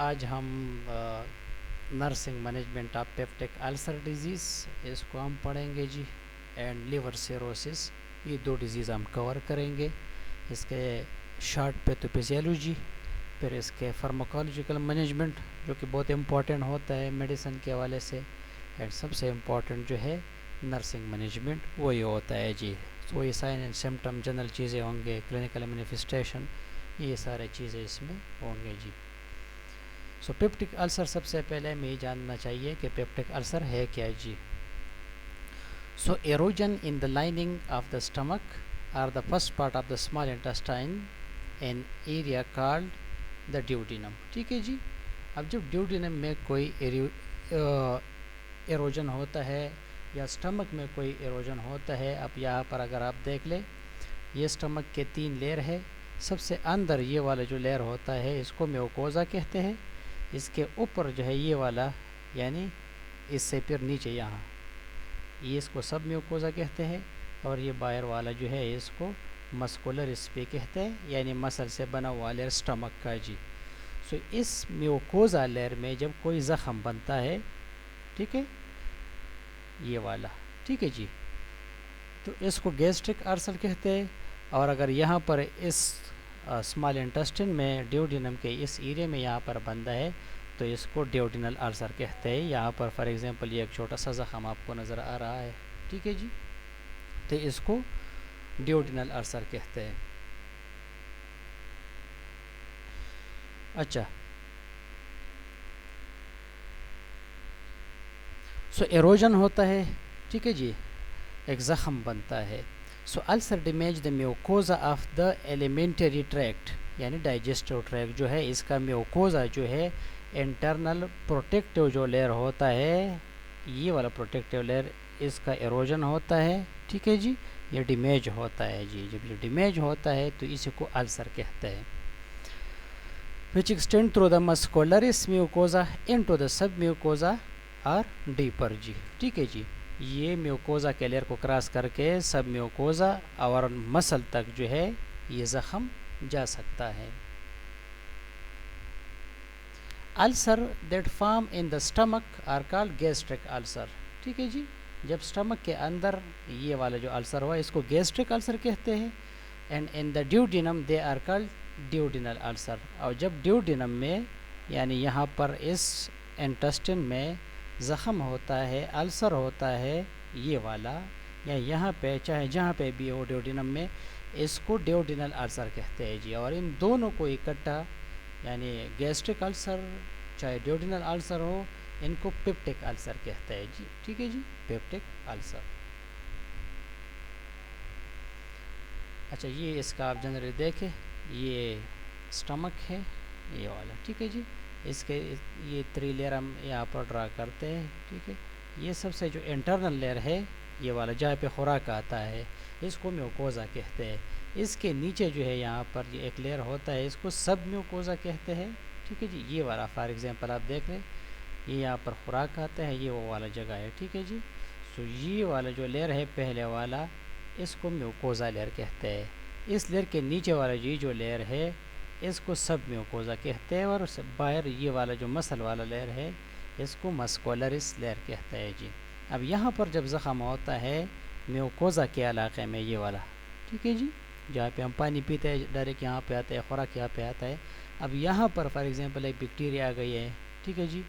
आज हम nursing management of peptic ulcer disease इसको हम पढ़ेंगे जी, एंड लिवर सिरोसिस। ये दो डिजीज़ हम कवर करेंगे। इसके शॉर्ट पैथोफिजियोलॉजी, फिर इसके फार्माकोलॉजिकल मैनेजमेंट जो कि बहुत इम्पॉर्टेंट होता है मेडिसिन के हवाले से, एंड सबसे इम्पॉर्टेंट जो है नर्सिंग मैनेजमेंट वही होता है जी। तो वही साइन एंड सिम्टम जनरल चीज़ें होंगे, क्लिनिकल मैनिफेस्टेशन, ये सारे चीज़ें इसमें होंगे जी। सो पेप्टिक अल्सर, सबसे पहले हमें ये जानना चाहिए कि पेप्टिक अल्सर है क्या जी। So erosion in the lining of the stomach or the first part of the small intestine in area called the duodenum. ठीक है जी। अब जब ड्यूडिनम में कोई एरोजन होता है या स्टमक में कोई एरोजन होता है, अब यहाँ पर अगर आप देख लें, ये स्टमक के 3 लेयर है। सबसे अंदर ये वाला जो लेयर होता है इसको म्यूकोजा कहते हैं। इसके ऊपर जो है ये वाला, यानी इससे फिर नीचे यहाँ, ये इसको सब म्यूकोजा कहते हैं। और ये बाहर वाला जो है इसको मस्कुलर स्पे कहते हैं, यानी मसल से बना हुआ लेयर स्टमक का जी। सो इस म्यूकोजा लेयर में जब कोई ज़ख़म बनता है, ठीक है, ये वाला, ठीक है जी, तो इसको गैस्ट्रिक अल्सर कहते हैं। और अगर यहाँ पर इस स्मॉल इंटेस्टाइन में ड्यूडिनम के इस एरिया में यहाँ पर बंदा है तो इसको ड्यूडिनल अल्सर कहते हैं। यहाँ पर फॉर एग्जांपल ये एक छोटा सा ज़ख़म आपको नज़र आ रहा है, ठीक है जी, तो इसको ड्यूडिनल अल्सर कहते हैं। अच्छा, सो एरोजन होता है, ठीक है जी, एक ज़ख़म बनता है। So ulcer damage the mucosa of the alimentary tract, यानी डाइजेस्टिव ट्रैक्ट जो है इसका म्यूकोजा जो है इंटरनल प्रोटेक्टिव जो लेयर होता है, ये वाला प्रोटेक्टिव लेयर, इसका एरोजन होता है, ठीक है जी, ये डैमेज होता है जी। जब ये डैमेज होता है तो इसी को अल्सर कहते हैं। Which extend through the muscularis mucosa into the sub mucosa और डीपर जी, ठीक है जी। ये म्यूकोजा के लेयर को क्रॉस करके सब म्यूकोजा और मसल तक जो है ये ज़ख़म जा सकता है। Ulcer that form in the stomach are called gastric ulcer, ठीक है जी। जब स्टमक के अंदर ये वाला जो अल्सर हुआ इसको गैस्ट्रिक अल्सर कहते हैं। And in the duodenum they are called duodenal ulcer. और जब ड्यूडिनम में, यानी यहाँ पर इस इंटेस्टाइन में ज़ख़म होता है, अल्सर होता है ये वाला, या यहाँ पे चाहे जहाँ पे भी हो ड्यूडिनम में, इसको ड्यूडिनल अल्सर कहते हैं जी। और इन दोनों को इकट्ठा, यानी गैस्ट्रिक अल्सर चाहे ड्यूडिनल अल्सर हो, इनको पेप्टिक अल्सर कहते हैं जी, ठीक है जी, पेप्टिक अल्सर। अच्छा, ये इसका आप जनरली देखें, ये स्टमक है ये वाला, ठीक है जी। इसके ये 3 लेयर हम यहाँ पर ड्रा करते हैं, ठीक है। ये सबसे जो इंटरनल लेयर है ये वाला जहाँ पे खुराक आता है इसको म्यूकोजा कहते हैं। इसके नीचे जो है यहाँ पर ये एक लेयर होता है, इसको सब म्यूकोजा कहते हैं, ठीक है जी। ये वाला फॉर एग्जांपल आप देख लें, ये यहाँ पर खुराक आता है, ये वो वाला जगह है, ठीक है जी। सो ये वाला जो लेयर है पहले वाला, इसको म्यूकोजा लेयर कहते हैं। इस लेयर के नीचे वाला ये जो लेयर है इसको सब म्यूकोजा कहते हैं। और बाहर ये वाला जो मसल वाला लेयर है इसको मस्कुलरिस लेयर कहते हैं जी। अब यहाँ पर जब ज़ख़म होता है म्यूकोजा के इलाके में, ये वाला, ठीक है जी, जहाँ पे हम पानी पीते हैं डायरेक्ट यहाँ पे आता है, खुराक यहाँ पे आता है। अब यहाँ पर फॉर एग्जांपल एक बैक्टीरिया आ गई है, ठीक है जी,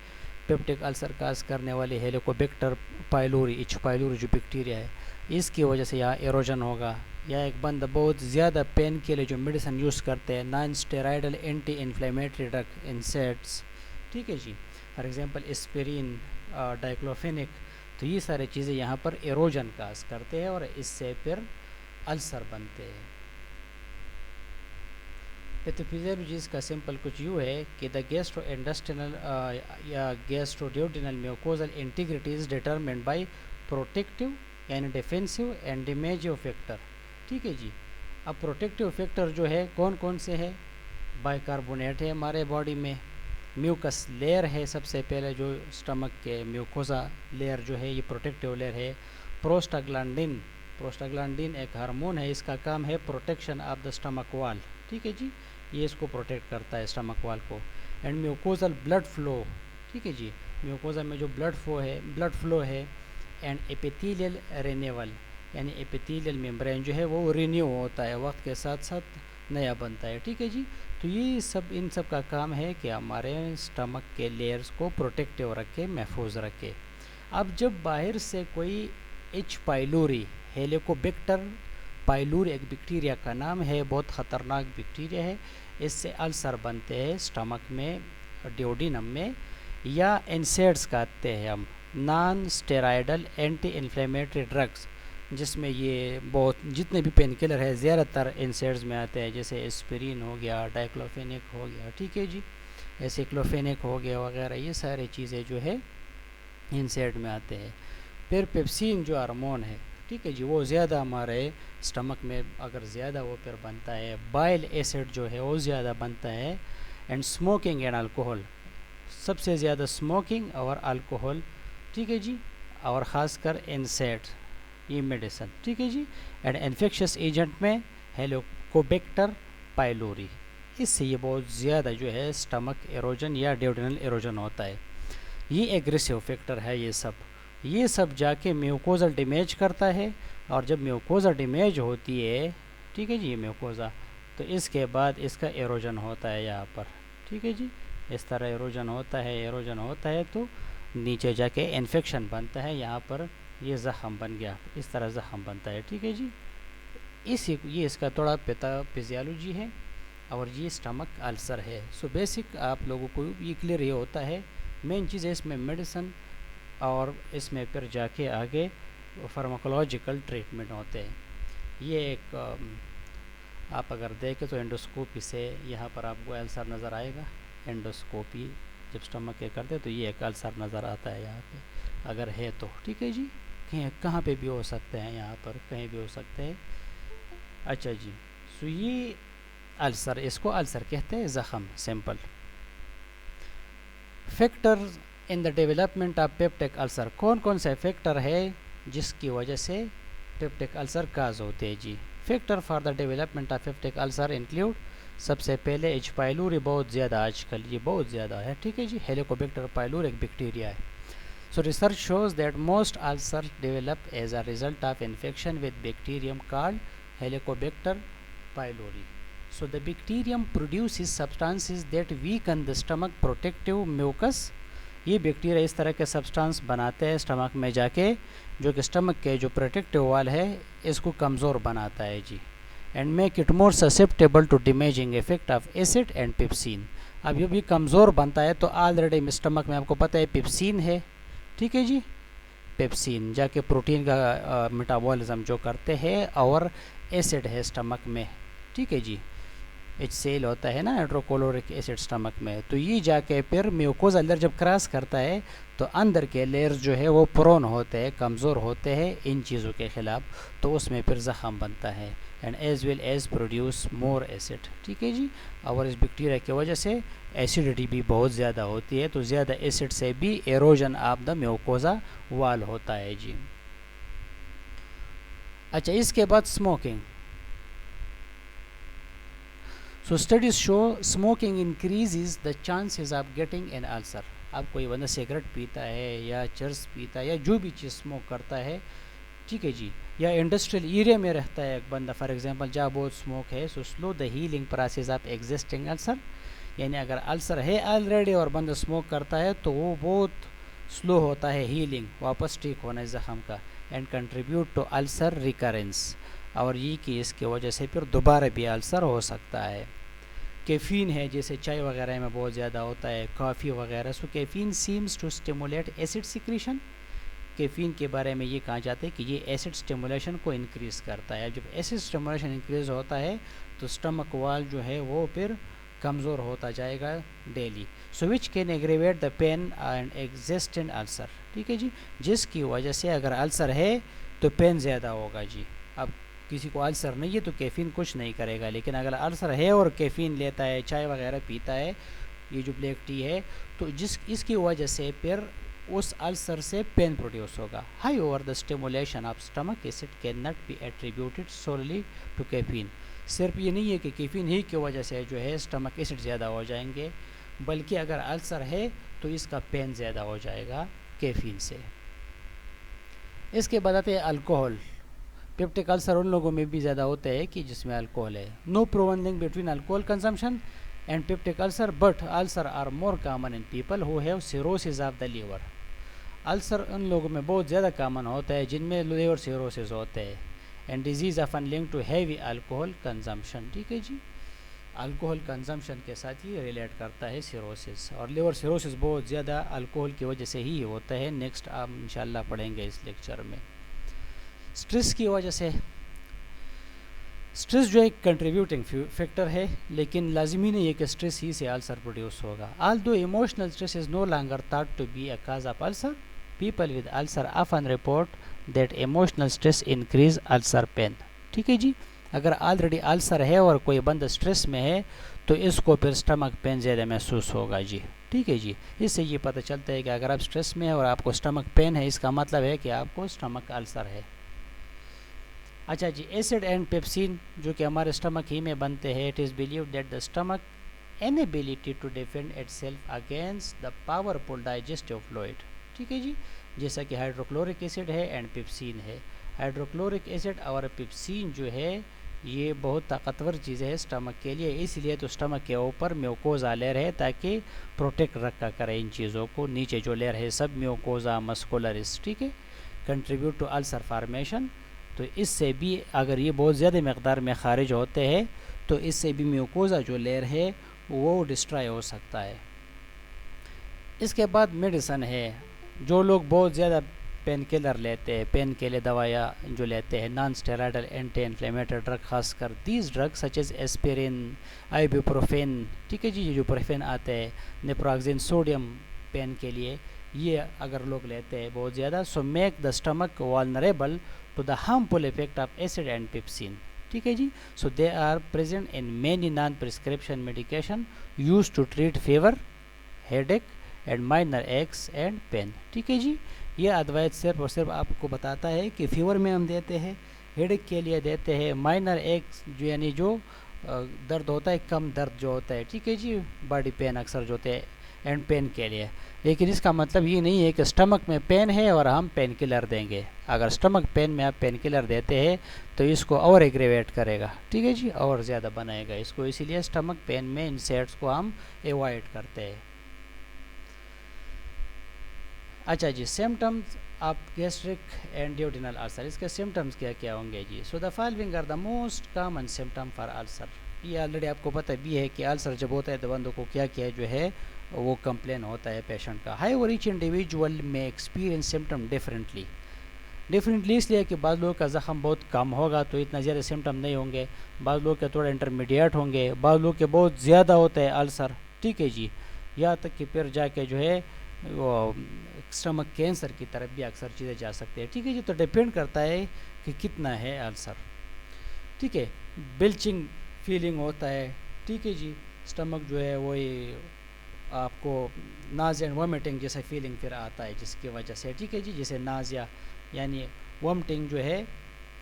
पेप्टिक अल्सर काज करने वाली हेलिकोबैक्टर पाइलोरी, एच पाइलोरी जो बैक्टीरिया है, इसकी वजह से यहाँ एरोजन होगा। या एक बंदा बहुत ज़्यादा पेन के लिए जो मेडिसिन यूज़ करते हैं, non steroidal anti inflammatory drug insets, ठीक है जी, फॉर एग्जांपल एस्पिरिन, डाइक्लोफेनिक, तो ये सारी चीज़ें यहाँ पर एरोजन काज करते हैं और इससे फिर अल्सर बनते हैं। पैथोफिजियोलॉजी का सिंपल कुछ यूँ है कि द गैस्ट्रो इंटेस्टिनल या gastroduodenal mucosal integrity is determined bye protective यानी डिफेंसिव एंड डैमेजिव फैक्टर, ठीक है जी। अब प्रोटेक्टिव फैक्टर जो है कौन कौन से है? बाइकार्बोनेट है हमारे बॉडी में, म्यूकस लेयर है सबसे पहले जो स्टमक के म्यूकोजा लेयर जो है ये प्रोटेक्टिव लेयर है। प्रोस्टाग्लैंडिन, प्रोस्टाग्लैंडिन एक हार्मोन है, इसका काम है प्रोटेक्शन ऑफ द स्टमक वाल, ठीक है जी, ये इसको प्रोटेक्ट करता है स्टमक वाल को। एंड म्यूकोजल ब्लड फ्लो, ठीक है जी, म्यूकोजा में जो ब्लड फ्लो है, एंड एपिथेलियल रिन्यूअल, यानी एपिथेलियल मेम्ब्रेन जो है वो रिन्यू होता है, वक्त के साथ साथ नया बनता है, ठीक है जी। तो ये सब इन सब का काम है कि हमारे स्टमक के लेयर्स को प्रोटेक्टिव रखे, महफूज रखे। अब जब बाहर से कोई एच पाइलोरी, हेलिकोबैक्टर पाइलोरी एक बैक्टीरिया का नाम है, बहुत ख़तरनाक बैक्टीरिया है, इससे अल्सर बनते हैं स्टमक में, ड्यूोडेनम में, या इंसेड्स कहते हैं हम, non steroidal anti inflammatory drugs, जिसमें ये बहुत जितने भी पेन किलर है ज़्यादातर इंसेड्स में आते हैं, जैसे एस्पिरिन हो गया, डाइक्लोफेनिक हो गया, ठीक है जी, एसिक्लोफेनिक हो गया वगैरह, ये सारी चीज़ें जो है इंसेड में आते हैं। फिर पेप्सिन जो हार्मोन है, ठीक है जी, वो ज़्यादा हमारे स्टमक में अगर ज़्यादा वो फिर बनता है, बाइल एसिड जो है वो ज़्यादा बनता है, एंड स्मोकिंग एंड अल्कोहल, सबसे ज़्यादा स्मोकिंग और अल्कोहल, ठीक है जी, और ख़ासकर इंसेड, ये मेडिसिन, ठीक है जी। एंड इन्फेक्शियस एजेंट में हेलिकोबैक्टर पाइलोरी, इससे ये बहुत ज़्यादा जो है स्टमक एरोजन या ड्यूोडेनल एरोजन होता है। ये एग्रेसिव फैक्टर है, ये सब जाके म्यूकोजा डैमेज करता है, और जब म्यूकोजा डैमेज होती है, ठीक है जी, म्यूकोजा, तो इसके बाद इसका एरोजन होता है यहाँ पर, ठीक है जी, इस तरह एरोजन होता है तो नीचे जाके इन्फेक्शन बनता है, यहाँ पर ये ज़ख़म बन गया, इस तरह ज़ख़म बनता है, ठीक है जी। ये इसका थोड़ा फिजियोलॉजी है, और ये स्टमक अल्सर है। सो बेसिक आप लोगों को ये क्लियर ये होता है, मेन चीज़ है इसमें मेडिसिन, और इसमें फिर जाके आगे फार्माकोलॉजिकल ट्रीटमेंट होते हैं। ये एक आप अगर देखें तो एंडोस्कोपी से यहाँ पर आपको अल्सर नज़र आएगा, एंडोस्कोपी जब स्टमक के करते तो ये एक अल्सर नज़र आता है यहाँ पे, अगर है तो, ठीक है जी, कहाँ पे भी हो सकते हैं, यहाँ पर कहीं भी हो सकते हैं। अच्छा जी, सो ये अल्सर, इसको अल्सर कहते हैं, ज़ख़म, simple. Factor in the development of peptic ulcer, कौन कौन से फैक्टर है जिसकी वजह से पेप्टिक अल्सर काज होते हैं जी। Factor for the development of peptic ulcer include, सबसे पहले एच पाइलोरी, बहुत ज़्यादा आजकल ये बहुत ज़्यादा है, ठीक है जी, हेलिकोबैक्टर पाइलोरी एक बैक्टीरिया है। So research shows that most ulcers develop as a result of infection with bacterium called Helicobacter pylori. So the bacterium produces substances that weaken the stomach protective mucus. ये bacteria इस तरह के substance बनाते हैं stomach में जाके, जो कि स्टमक के जो प्रोटेक्टिव वाल है इसको कमज़ोर बनाता है जी, and make it more susceptible to damaging effect of acid and pepsin. अब ये भी कमज़ोर बनता है तो ऑलरेडी स्टमक में आपको पता है पेप्सिन है, ठीक है जी, पेप्सिन जाके प्रोटीन का मेटाबॉलिज्म जो करते हैं, और एसिड है स्टमक में, ठीक है जी, HCl होता है ना, हाइड्रोक्लोरिक एसिड स्टमक में, तो ये जाके फिर म्यूकोजा लेयर जब क्रॉस करता है तो अंदर के लेयर्स जो है वो प्रोन होते हैं, कमज़ोर होते हैं इन चीज़ों के ख़िलाफ़, तो उसमें फिर ज़ख़म बनता है, and as well as produce more acid, ठीक है जी। और इस बैक्टीरिया की वजह से एसिडिटी भी बहुत ज़्यादा होती है, तो ज़्यादा एसिड से भी एरोजन ऑफ द म्यूकोजा वाल होता है जी। अच्छा, इसके बाद smoking. So studies show smoking increases the chances of getting an ulcer. अब कोई बंदा सिगरेट पीता है या चर्स पीता है या जो भी चीज़ स्मोक करता है, ठीक है जी, या इंडस्ट्रियल एरिया में रहता है एक बंदा फॉर एग्जांपल जहाँ बहुत स्मोक है, so slow the healing process of existing ulcer, यानी अगर अल्सर है ऑलरेडी और बंदा स्मोक करता है तो वो बहुत स्लो होता है हीलिंग, वापस ठीक होना ज़ख़म का, and contribute to ulcer recurrence, और ये कि इसकी वजह से फिर दोबारा भी अल्सर हो सकता है। कैफ़ीन है, जैसे चाय वगैरह में बहुत ज़्यादा होता है, कॉफ़ी वगैरह, so caffeine seems to stimulate acid secretion. Caffeine के बारे में ये कहा जाता है कि ये एसिड स्टिमुलेशन को इंक्रीज़ करता है। जब एसिड स्टिमुलेशन इंक्रीज़ होता है तो स्टमक वाल जो है वो फिर कमज़ोर होता जाएगा daily, so which can aggravate the pain and existent ulcer, ठीक है जी, जिसकी वजह से अगर अल्सर है तो पेन ज़्यादा होगा जी। अब किसी को अल्सर नहीं है तो कैफ़ीन कुछ नहीं करेगा, लेकिन अगर अल्सर है और कैफ़ीन लेता है, चाय वगैरह पीता है, ये जो ब्लैक टी है, तो इसकी वजह से फिर उस अल्सर से पेन प्रोड्यूस होगा। High over the stimulation of stomach acid can not be attributed solely to caffeine. सिर्फ ये नहीं है कि कैफ़ीन ही की वजह से जो है स्टमक एसिड ज़्यादा हो जाएंगे, बल्कि अगर अल्सर है तो इसका पेन ज़्यादा हो जाएगा कैफीन से। इसके बाद आते हैं अल्कोहल। पेप्टिक अल्सर उन लोगों में भी ज़्यादा होता है कि जिसमें अल्कोहल है। No proven link between alcohol consumption and peptic ulcer, but ulcer are more common in people who have cirrhosis of the liver. Ulcer उन लोगों में बहुत ज़्यादा कॉमन होता है जिनमें लीवर सिरोसिस होते हैं। And disease often link to heavy alcohol consumption. ठीक है जी, अल्कोहल कंजम्पशन के साथ ही रिलेट करता है सिरोसिस, और लिवर सिरोसिस बहुत ज़्यादा अल्कोहल की वजह से ही होता है। नेक्स्ट आप इंशाल्लाह पढ़ेंगे इस लेक्चर में। स्ट्रेस की वजह से, स्ट्रेस जो एक कंट्रीब्यूटिंग फैक्टर है, लेकिन लाजमी नहीं है कि स्ट्रेस ही से अल्सर प्रोड्यूस होगा। Although emotional stress is no longer thought to be a cause of ulcer, people with ulcer often report that emotional stress increase ulcer pain. ठीक है जी, अगर ऑलरेडी अल्सर है और कोई बंदा स्ट्रेस में है तो इसको फिर स्टमक पेन ज़्यादा महसूस होगा जी। ठीक है जी, इससे ये पता चलता है कि अगर आप स्ट्रेस में है और आपको स्टमक पेन है, इसका मतलब है कि आपको स्टमक अल्सर है। अच्छा जी, एसिड एंड पेप्सिन जो कि हमारे स्टमक ही में बनते हैं, it is believe that the stomach inability to defend itself against the powerful digestive fluid. ठीक है जी, जैसा कि हाइड्रोक्लोरिक एसिड है एंड पेप्सिन है। हाइड्रोक्लोरिक एसिड और पेप्सिन जो है ये बहुत ताकतवर चीज़ है स्टमक के लिए, इसलिए तो स्टमक के ऊपर म्यूकोजा लेयर है ताकि प्रोटेक्ट रखा करे इन चीज़ों को। नीचे जो लेयर है सब म्यूकोजा मस्कुलरिस, ठीक है, कंट्रीब्यूट टू अल्सर फार्मेशन। तो इससे भी अगर ये बहुत ज़्यादा मकदार में खारिज होते हैं तो इससे भी म्यूकोजा जो लेयर है वो डिस्ट्रॉय हो सकता है। इसके बाद मेडिसन है, जो लोग बहुत ज़्यादा पेन किलर लेते हैं, पेन के लिए दवाइयाँ जो लेते हैं, non steroidal anti inflammatory drug खासकर, these drug such as aspirin, ibuprofen, ठीक है जी, ये जो प्रोफेन आते हैं, नेप्रोक्सेन, सोडियम पेन के लिए, ये अगर लोग लेते हैं बहुत ज़्यादा, so make the stomach vulnerable to the harmful effect of acid and pepsin. ठीक है जी, so they are present in many non prescription medication use to treat fever, headache and minor aches and pain. ठीक है जी, ये advice सिर्फ और सिर्फ आपको बताता है कि फीवर में हम देते हैं, हेडेक के लिए देते हैं, माइनर एक्स जो यानी जो दर्द होता है, कम दर्द जो होता है, ठीक है जी, बॉडी पेन अक्सर जो होते हैं, एंड पेन के लिए। लेकिन इसका मतलब ये नहीं है कि स्टमक में पेन है और हम पेन किलर देंगे। अगर स्टमक पेन में आप पेन किलर देते हैं तो इसको और एग्रेवेट करेगा, ठीक है जी, और ज़्यादा बनाएगा इसको, इसीलिए स्टमक पेन में इन सेट्स को हम एवॉइड करते हैं। अच्छा जी, symptoms of gastric and duodenal ulcer, इसके सिम्टम्स क्या क्या होंगे जी। So the following are the most common symptom for ulcer. ये ऑलरेडी आपको पता भी है कि अल्सर जब होता है तो बंदों को क्या क्या जो है वो कंप्लेन होता है पेशेंट का। हाई और ईच इंडिविजुअल में एक्सपीरियंस सिम्टम डिफरेंटली इसलिए कि बाद लोगों का ज़ख़म बहुत कम होगा तो इतना ज़्यादा सिम्टम नहीं होंगे, बाद लोग के थोड़ा इंटरमीडिएट होंगे, बाद लोग के बहुत ज़्यादा होता है अल्सर, ठीक है जी, यहाँ तक कि फिर जाके जो है वो स्टमक कैंसर की तरफ भी अक्सर चीज़ें जा सकते हैं। ठीक है जी, तो डिपेंड करता है कि कितना है अल्सर। ठीक है, बिल्चिंग फीलिंग होता है, ठीक है जी, स्टमक जो है वही आपको नाज़िया एंड वॉमिटिंग जैसा फीलिंग फिर आता है जिसकी वजह से, ठीक है जी, जैसे नाज़िया यानी वॉमिटिंग जो है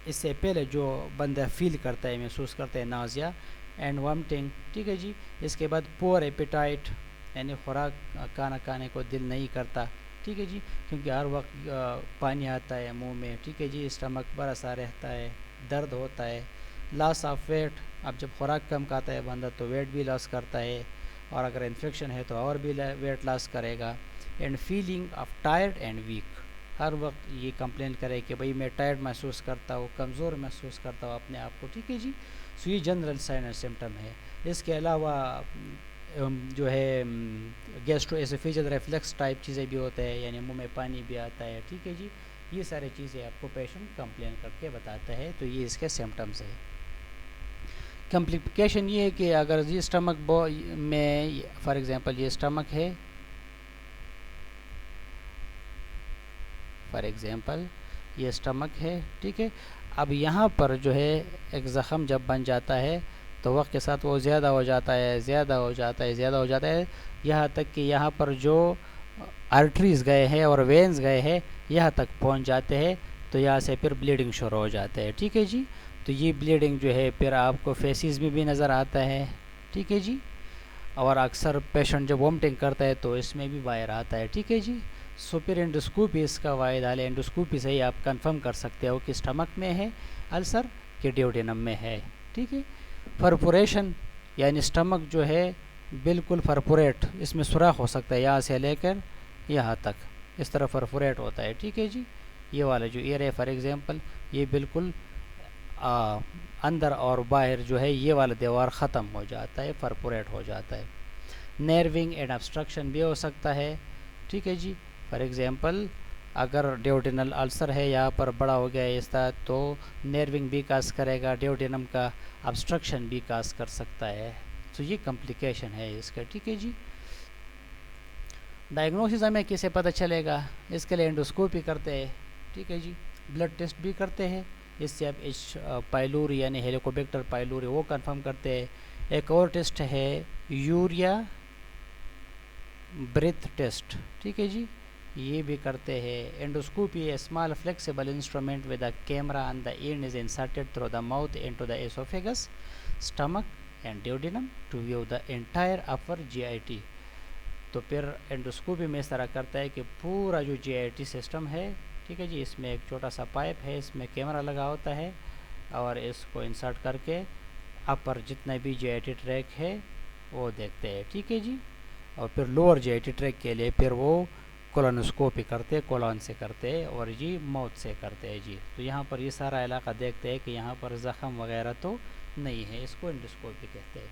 इससे पहले जो बंदा फील करता है, महसूस करता है नाज़िया एंड वॉमिटिंग, ठीक है जी। इसके बाद पुअर एपेटाइट यानी खुराक खाना खाने को दिल नहीं करता, ठीक है जी, क्योंकि हर वक्त पानी आता है मुंह में, ठीक है जी, स्टमक बड़ा सा रहता है, दर्द होता है। लॉस ऑफ वेट, अब जब खुराक कम खाता है बंदा तो वेट भी लॉस करता है, और अगर इन्फेक्शन है तो और भी वेट लॉस करेगा। And feeling of tired and weak, हर वक्त ये कंप्लेन करे कि भाई मैं टायर्ड महसूस करता हूँ, कमज़ोर महसूस करता हूँ अपने आप को, ठीक है जी। सो ये जनरल साइन एंड सिम्टम है। इसके अलावा जो है गैस्ट्रोएसोफेजियल रिफ्लक्स टाइप चीज़ें भी होते हैं, यानी मुंह में पानी भी आता है, ठीक है जी, ये सारी चीज़ें आपको पेशेंट कंप्लेन करके बताता है, तो ये इसके सिम्टम्स है। कॉम्प्लिकेशन ये है कि अगर ये स्टमक में फॉर एग्जांपल ये स्टमक है, फॉर एग्जांपल ये स्टमक है, ठीक है, अब यहाँ पर जो है एक ज़ख़म जब बन जाता है तो वक्त के साथ वो ज़्यादा हो जाता है, ज़्यादा हो जाता है, ज़्यादा हो जाता है, यहाँ तक कि यहाँ पर जो आर्टरीज़ गए हैं और वेन्स गए हैं यहाँ तक पहुँच जाते हैं, तो यहाँ से फिर ब्लीडिंग शुरू हो जाते हैं, ठीक है जी। तो ये ब्लीडिंग जो है फिर आपको फेसिस में भी नज़र आता है, ठीक है जी, और अक्सर पेशेंट जब वोमिटिंग करता है तो इसमें भी बाहर आता है, ठीक है जी। सो फिर एंडोस्कोपी इसका वायद हाल है, एंडोस्कोपी से ही आप कंफर्म कर सकते हो कि स्टमक में है अल्सर कि ड्यूडेनम में है, ठीक है। परफोरेशन यानी स्टमक जो है बिल्कुल परफोरेट, इसमें सुराख हो सकता है यहाँ से लेकर यहाँ तक, इस तरह परफोरेट होता है, ठीक है जी। ये वाला जो ईयर है फॉर एग्जांपल, ये बिल्कुल अंदर और बाहर जो है ये वाला दीवार ख़त्म हो जाता है, परफोरेट हो जाता है। नर्विंग एंड ऑब्स्ट्रक्शन भी हो सकता है, ठीक है जी। फॉर एग्जांपल अगर ड्यूडेनल अल्सर है यहाँ पर बड़ा हो गया है इस तरह, तो नर्विंग भी काज करेगा, ड्यूडेनम का ऑब्स्ट्रक्शन भी काज कर सकता है। तो ये कॉम्प्लिकेशन है इसका, ठीक है जी। डायग्नोसिस हमें कैसे पता चलेगा, इसके लिए एंडोस्कोपी करते हैं, ठीक है जी। ब्लड टेस्ट भी करते हैं, इससे आप एच पाइलोरी यानी हेलिकोबैक्टर पाइलोरी वो कंफर्म करते हैं। एक और टेस्ट है यूरिया ब्रेथ टेस्ट, ठीक है जी, ये भी करते हैं। Endoscopy a small flexible instrument with a camera on the end is inserted through the mouth into the oesophagus, stomach and duodenum to view the entire upper GIT. तो फिर endoscopy में इस तरह करता है कि पूरा जो जीआईटी सिस्टम है, ठीक है जी, इसमें एक छोटा सा पाइप है, इसमें कैमरा लगा होता है और इसको इंसर्ट करके अपर जितना भी जीआईटी ट्रैक है वो देखते हैं, ठीक है जी। और फिर लोअर जीआईटी ट्रैक के लिए फिर वो कोलोनोस्कोपी करते हैं, कोलन से करते हैं और जी माउथ से करते हैं जी। तो यहाँ पर ये सारा इलाका देखते हैं कि यहाँ पर ज़ख़म वगैरह तो नहीं है, इसको एंडोस्कोपी कहते हैं।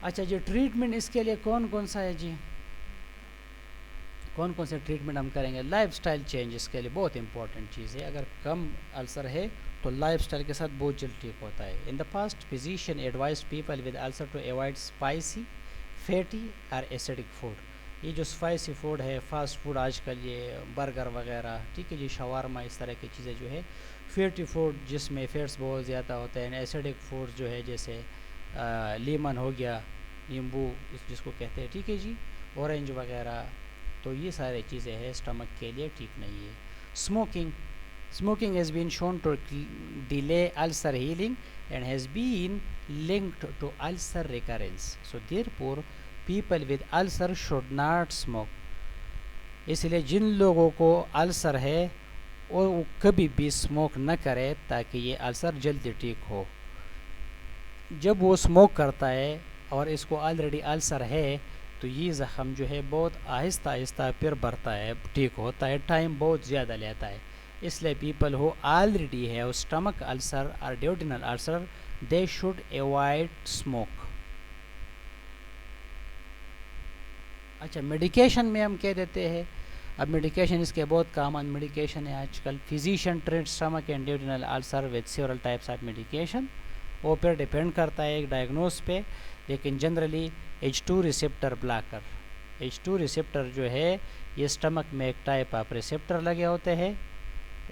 अच्छा जी, ट्रीटमेंट इसके लिए कौन कौन सा है जी, कौन कौन से ट्रीटमेंट हम करेंगे। लाइफस्टाइल चेंज इसके लिए बहुत इंपॉर्टेंट चीज़ है। अगर कम अल्सर है तो लाइफस्टाइल के साथ बहुत जल्द ठीक होता है। In the past physician advise people with ulcer to avoid spicy, fatty और एसिडिक फूड। ये जो स्पाइसी फूड है, फास्ट फूड आजकल ये बर्गर वगैरह, ठीक है जी, शवारमा, इस तरह की चीज़ें जो है। फैटी फूड जिसमें फैट्स बहुत ज़्यादा होते हैं। एसिडिक फूड जो है जैसे लीमन हो गया, नींबू जिसको कहते हैं, ठीक है जी, ऑरेंज वगैरह, तो ये सारी चीज़ें हैं स्टमक के लिए ठीक नहीं है। Smoking has been shown to delay ulcer healing and has been linked to ulcer recurrence, so therefore people with ulcer should not smoke. इसलिए जिन लोगों को अल्सर है वो कभी भी स्मोक न करे ताकि ये अल्सर जल्दी ठीक हो। जब वो स्मोक करता है और इसको ऑलरेडी अल्सर है तो ये ज़ख़म जो है बहुत आहिस्ता आहिस्ता फिर बढ़ता है, ठीक होता है, टाइम बहुत ज़्यादा लेता है। इसलिए पीपल हो ऑलरेडी है स्टमक अल्सर और duodenal ulcer, they should avoid smoke. अच्छा, मेडिकेशन में हम कह देते हैं, अब मेडिकेशन इसके बहुत कॉमन मेडिकेशन है आजकल। Physician treat stomach and duodenal ulcer with several types of medication. वो पर डिपेंड करता है एक डायग्नोस पे, लेकिन generally H2 receptor blocker, H2 receptor जो है ये स्टमक में एक टाइप ऑफ रिसेप्टर लगे होते हैं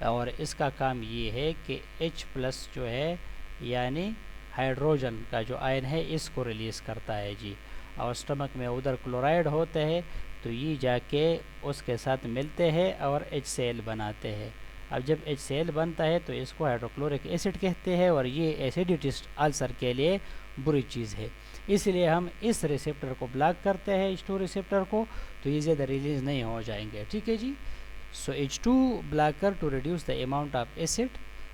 और इसका काम ये है कि H+ जो है यानी हाइड्रोजन का जो आयन है इसको रिलीज़ करता है जी। और स्टमक में उधर क्लोराइड होते हैं तो ये जाके उसके साथ मिलते हैं और HCl बनाते हैं। अब जब HCl बनता है तो इसको हाइड्रोक्लोरिक एसिड कहते हैं और ये एसिडिटी अल्सर के लिए बुरी चीज़ है। इसलिए हम इस रिसेप्टर को ब्लॉक करते हैं, H2 रिसेप्टर को, तो ये ज़्यादा रिलीज़ नहीं हो जाएंगे, ठीक है जी। So H2 blocker to reduce the amount of acid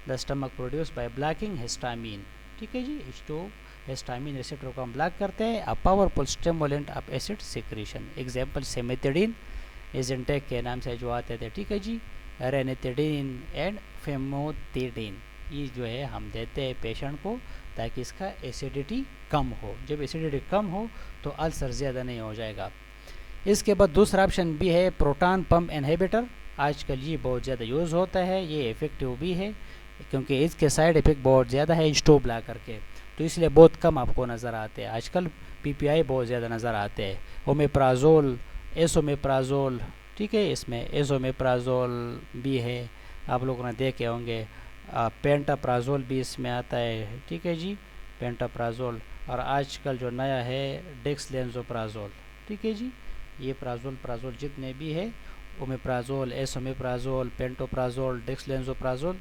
the stomach produce by blocking histamine, ठीक है जी। H2 हिस्टामिन रिसेप्टर को हम ब्लॉक करते हैं। A powerful stimulant of acid secretion, example cimetidine, एजेंटेक के नाम से जो आते थे, ठीक है जी, रेनिथिडीन एंड फेमोथिडीन, ये जो है हम देते हैं पेशेंट को ताकि इसका एसिडिटी कम हो। जब एसिडिटी कम हो तो अल्सर ज़्यादा नहीं हो जाएगा। इसके बाद दूसरा ऑप्शन भी है प्रोटॉन पंप इनहिबिटर। आजकल ये बहुत ज़्यादा यूज़ होता है, ये इफ़ेक्टिव भी है क्योंकि इसके साइड इफ़ेक्ट बहुत ज़्यादा है H2 ब्लॉकर के, तो इसलिए बहुत कम आपको नज़र आते हैं। आजकल PPI बहुत ज़्यादा नज़र आते हैं। ओमेप्राजोल, एसोमेप्राजोल, ठीक है, इसमें एसोमेप्राजोल भी है, आप लोगों ने देखे होंगे। पेंटाप्राजोल भी इसमें आता है, ठीक है जी, पेंटाप्राजोल। और आजकल जो नया है डेक्सलेंजोप्राजोल, ठीक है जी, ये प्राजोल जितने भी है, ओमेप्राजोल, एसोमेप्राजोल, पेंटोप्राजोल, डेक्सलेंजोप्राजोल,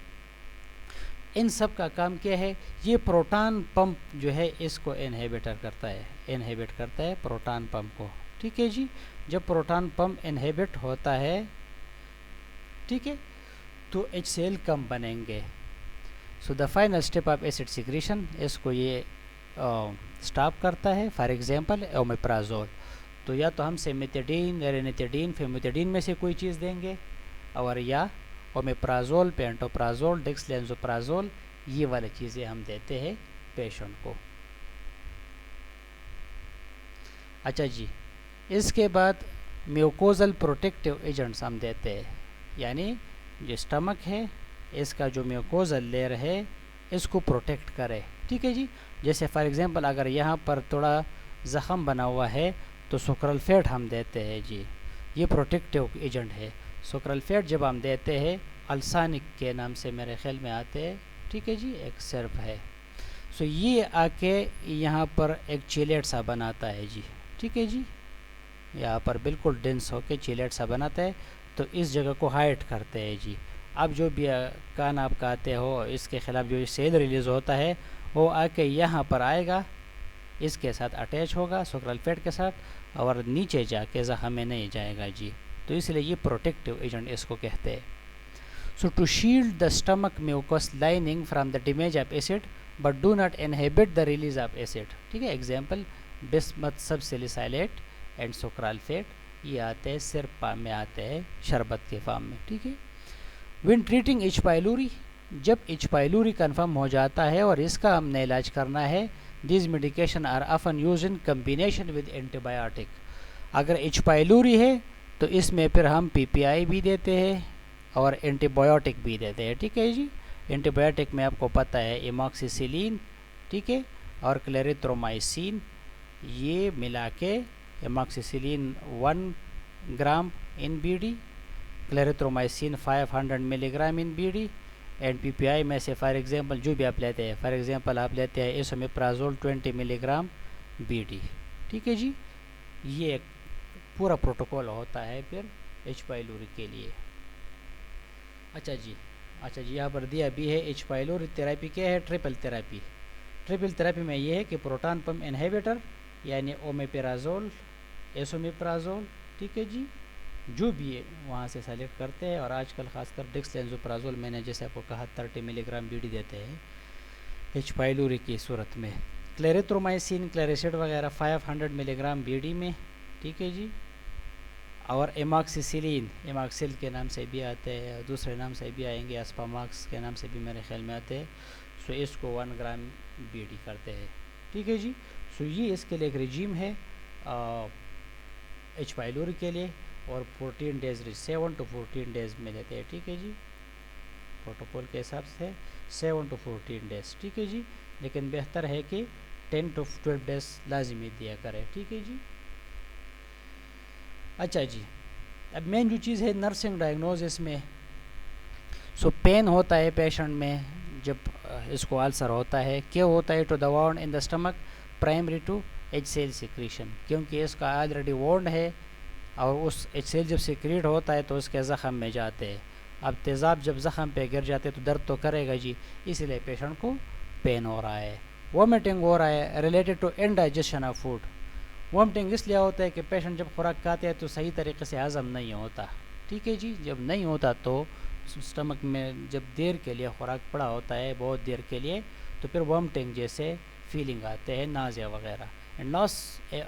इन सब का काम क्या है, ये प्रोटॉन पंप जो है इसको इनहिबिटर करता है। इनहिबिट करता है प्रोटॉन पंप को, ठीक है जी। जब प्रोटॉन पंप इनहिबिट होता है, ठीक है, तो HCl कम बनेंगे। So the final step of acid secretion, इसको ये स्टॉप करता है। फॉर एग्जांपल ओमेप्राजोल, तो या तो हम सेमिथिडीन, रेनिथिडीन, फेमिथिडीन में से कोई चीज़ देंगे, और या ओमेप्राजोल, पेंटोप्राजोल, डेक्सलेंसोप्राजोल, ये वाली चीज़ें हम देते हैं पेशेंट को। अच्छा जी, इसके बाद म्यूकोजल प्रोटेक्टिव एजेंट्स हम देते हैं, यानी जो स्टमक है इसका जो म्यूकोजल लेयर है इसको प्रोटेक्ट करे, ठीक है जी। जैसे फॉर एग्जांपल अगर यहाँ पर थोड़ा ज़ख़म बना हुआ है तो सुक्रलफेट हम देते हैं जी, ये प्रोटेक्टिव एजेंट है। सुक्रलफेट जब हम देते हैं, अल्सानिक के नाम से मेरे ख्याल में आते हैं, ठीक है जी, एक सिरप है। सो ये आके यहाँ पर एक चिलेट सा बनाता है जी, ठीक है जी, यहाँ पर बिल्कुल डेंस होके चिलेट सा बनाता है, तो इस जगह को हाइड करते हैं जी। अब जो भी कान आप कहते हो, इसके ख़िलाफ़ जो सेल रिलीज़ होता है वो आके यहाँ पर आएगा, इसके साथ अटैच होगा सुक्रलफेट के साथ, और नीचे जाके ज़ख़म में नहीं जाएगा जी। तो इसलिए ये प्रोटेक्टिव एजेंट इसको कहते हैं। So to shield the stomach mucus lining from the damage of acid but do not inhibit the release of acid, ठीक है। Example bismuth subsalicylate and sucralfate, ये आते हैं सिरप फॉर्म में, आते हैं शरबत के फॉर्म में, ठीक है। व्हेन ट्रीटिंग एच पाइलोरी, जब एच पाइलोरी कन्फर्म हो जाता है और इसका हमने इलाज करना है, this medication are often use in combination with antibiotic. अगर एच पाइलोरी है तो इसमें फिर हम PPI भी देते हैं और एंटीबायोटिक भी देते हैं, ठीक है जी। एंटीबायोटिक में आपको पता है एमॉक्सिसिलिन, ठीक है, और क्लेरिथ्रोमाइसिन, ये मिला के amoxicillin 1 gram in BD, clarithromycin 500 milligram in BD, and PPI में से फॉर एग्जांपल जो भी आप लेते हैं, फॉर एग्जांपल आप लेते हैं एसोमेप्राजोल 20 मिलीग्राम BD, ठीक है जी। ये एक पूरा प्रोटोकॉल होता है फिर एच पाइलोरी के लिए। अच्छा जी, यहाँ पर दिया भी है एच पाइलोरी थेरेपी क्या है, ट्रिपल थेरेपी। ट्रिपल थेरेपी में ये है कि प्रोटॉन पंप इनहिबिटर यानी ओमेप्राजोल, एसोमेप्राजोल, ठीक है जी, जो भी है वहाँ से सेलेक्ट करते हैं, और आजकल खासकर डेक्सलेंसोप्राजोल मैंने जैसे आपको कहा 30 मिलीग्राम BD देते हैं एच पाइलोरी की सूरत में। क्लेरिथ्रोमाइसिन, क्लेरिसिड वगैरह 500 मिलीग्राम BD में, ठीक है जी। और एमॉक्सिसिलिन, एमॉक्सिल के नाम से भी आते हैं, दूसरे नाम से भी आएंगे, एस्पामॉक्स के नाम से भी मेरे ख्याल में आते हैं। सो इसको 1 ग्राम BD करते हैं, ठीक है जी। सो ये इसके लिए एक रिजीम है एच पाइलोरी के लिए, और 14 डेज 7 to 14 डेज में लेते हैं, ठीक है जी। प्रोटोकॉल के हिसाब से 7 to 14 डेज, ठीक है जी, लेकिन बेहतर है कि 10 to 12 डेज लाजमी दिया करें, ठीक है जी। अच्छा जी, अब मेन जो चीज़ है नर्सिंग डायग्नोसिस में, सो पेन होता है पेशेंट में जब इसको अल्सर होता है, क्या होता है, to the wound in the stomach primary to HCl secretion, क्योंकि इसका ऑलरेडी वाउंड है और उस HCl जब सिक्रीट होता है तो उसके ज़ख़म में जाते हैं। अब तेज़ाब जब ज़ख़म पे गिर जाते हैं तो दर्द तो करेगा जी, इसलिए पेशेंट को पेन हो रहा है। वॉमिटिंग हो रहा है related to indigestion of food. Vomiting इसलिए होता है कि पेशेंट जब खुराक खाते हैं तो सही तरीके से हज़म नहीं होता, ठीक है जी। जब नहीं होता तो स्टमक में जब देर के लिए खुराक पड़ा होता है, बहुत देर के लिए, तो फिर वॉमिटिंग जैसे फीलिंग आते हैं, नाज़िया वगैरह। And loss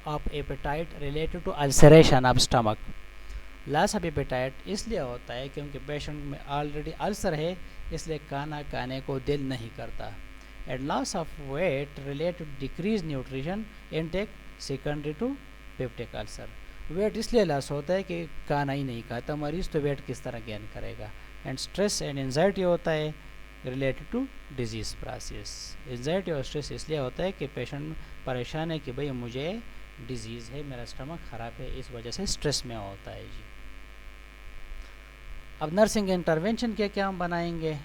of appetite related to ulceration of stomach. Loss of appetite इसलिए होता है क्योंकि पेशेंट में ऑलरेडी अल्सर है, इसलिए खाना खाने को दिल नहीं करता। And loss of weight related decrease nutrition intake secondary to peptic ulcer. Weight इसलिए लॉस होता है कि खाना ही नहीं खाता मरीज़, तो वेट किस तरह गेन करेगा। एंड स्ट्रेस एंड एंजाइटी होता है related to disease process. Anxiety और स्ट्रेस इसलिए होता है कि पेशेंट परेशान है कि भाई मुझे डिजीज़ है, मेरा स्टमक ख़राब है, इस वजह से स्ट्रेस में होता है जी। अब नर्सिंग इंटरवेंशन के क्या हम बनाएंगे,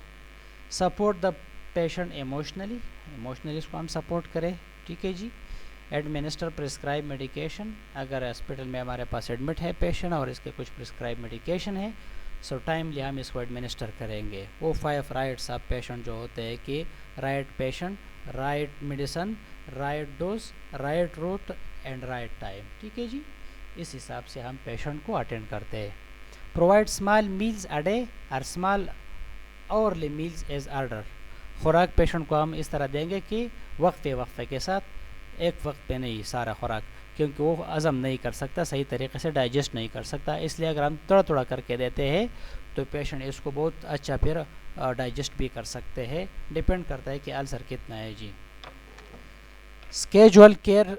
सपोर्ट द पेशेंट इमोशनली इसको हम सपोर्ट करें, ठीक है जी। एडमिनिस्टर प्रिस्क्राइब मेडिकेशन, अगर हॉस्पिटल में हमारे पास एडमिट है पेशेंट और इसके कुछ प्रिस्क्राइब मेडिकेशन है, सो टाइमली हम इसको एडमिनिस्टर करेंगे। वो 5 राइट्स ऑफ पेशेंट जो होते हैं कि right patient right medicine right dose, right route and right time. ठीक है जी, इस हिसाब से हम पेशेंट को अटेंड करते हैं। Provide small meals a day और small hourly meals as order. खुराक पेशेंट को हम इस तरह देंगे कि वक्फे वक्फे के साथ, एक वक्त पे नहीं सारा खुराक, क्योंकि वो हज़म नहीं कर सकता, सही तरीके से डाइजेस्ट नहीं कर सकता। इसलिए अगर हम थोड़ा थोड़ा करके देते हैं तो पेशेंट इसको बहुत अच्छा फिर डाइजेस्ट भी कर सकते हैं। डिपेंड करता है कि अल्सर कितना है जी। Schedule care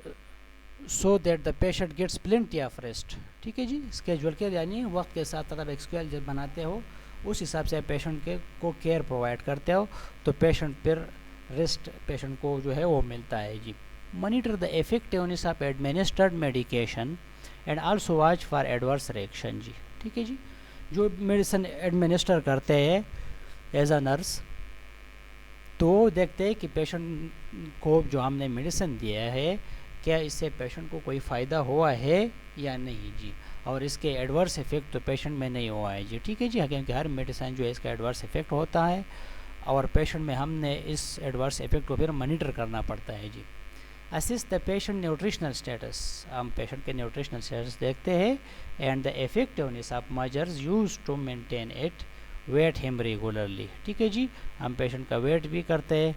so that the patient gets plenty of rest. ठीक है जी, स्केजुअल केयर यानी वक्त के साथ अगर एक स्केल जब बनाते हो उस हिसाब से पेशेंट के को केयर प्रोवाइड करते हो तो पेशेंट फिर रेस्ट पेशेंट को जो है वो मिलता है जी। Monitor the effectiveness of administered medication and also watch for adverse reaction जी। ठीक है जी, जो मेडिसिन एडमिनिस्टर करते हैं एज अ नर्स तो देखते हैं कि पेशेंट को जो हमने मेडिसिन दिया है क्या इससे पेशेंट को कोई फ़ायदा हुआ है या नहीं जी, और इसके एडवर्स इफ़ेक्ट तो पेशेंट में नहीं हुआ है जी। ठीक है जी, क्योंकि हर मेडिसिन जो है इसका एडवर्स इफ़ेक्ट होता है और पेशेंट में हमने इस एडवर्स इफ़ेक्ट को फिर मॉनिटर करना पड़ता है जी। Assist the patient nutritional status, हम पेशेंट के न्यूट्रिशनल स्टेटस देखते हैं and the effectiveness of measures use to maintain it, weigh him regularly. ठीक है जी, हम पेशेंट का वेट भी करते हैं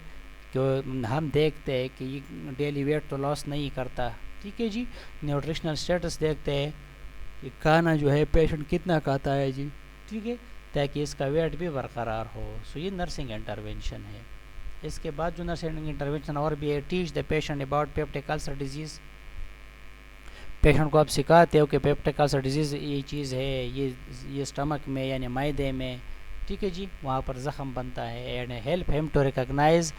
कि हम देखते हैं कि डेली वेट तो लॉस नहीं करता। ठीक है जी, न्यूट्रिशनल स्टेटस देखते हैं कि खाना जो है पेशेंट कितना खाता है जी। ठीक है, ताकि इसका वेट भी बरकरार हो। सो ये नर्सिंग इंटरवेंशन है। इसके बाद जो नर्सिंग इंटरवेंशन और भी है, teach the patient about peptic ulcer disease. Patient को आप सिखाते हो कि पेप्टिक अल्सर डिजीज़ ये चीज़ है, ये स्टमक में यानी मैदे में, ठीक है जी, वहाँ पर ज़ख़म बनता है। And help him to recognise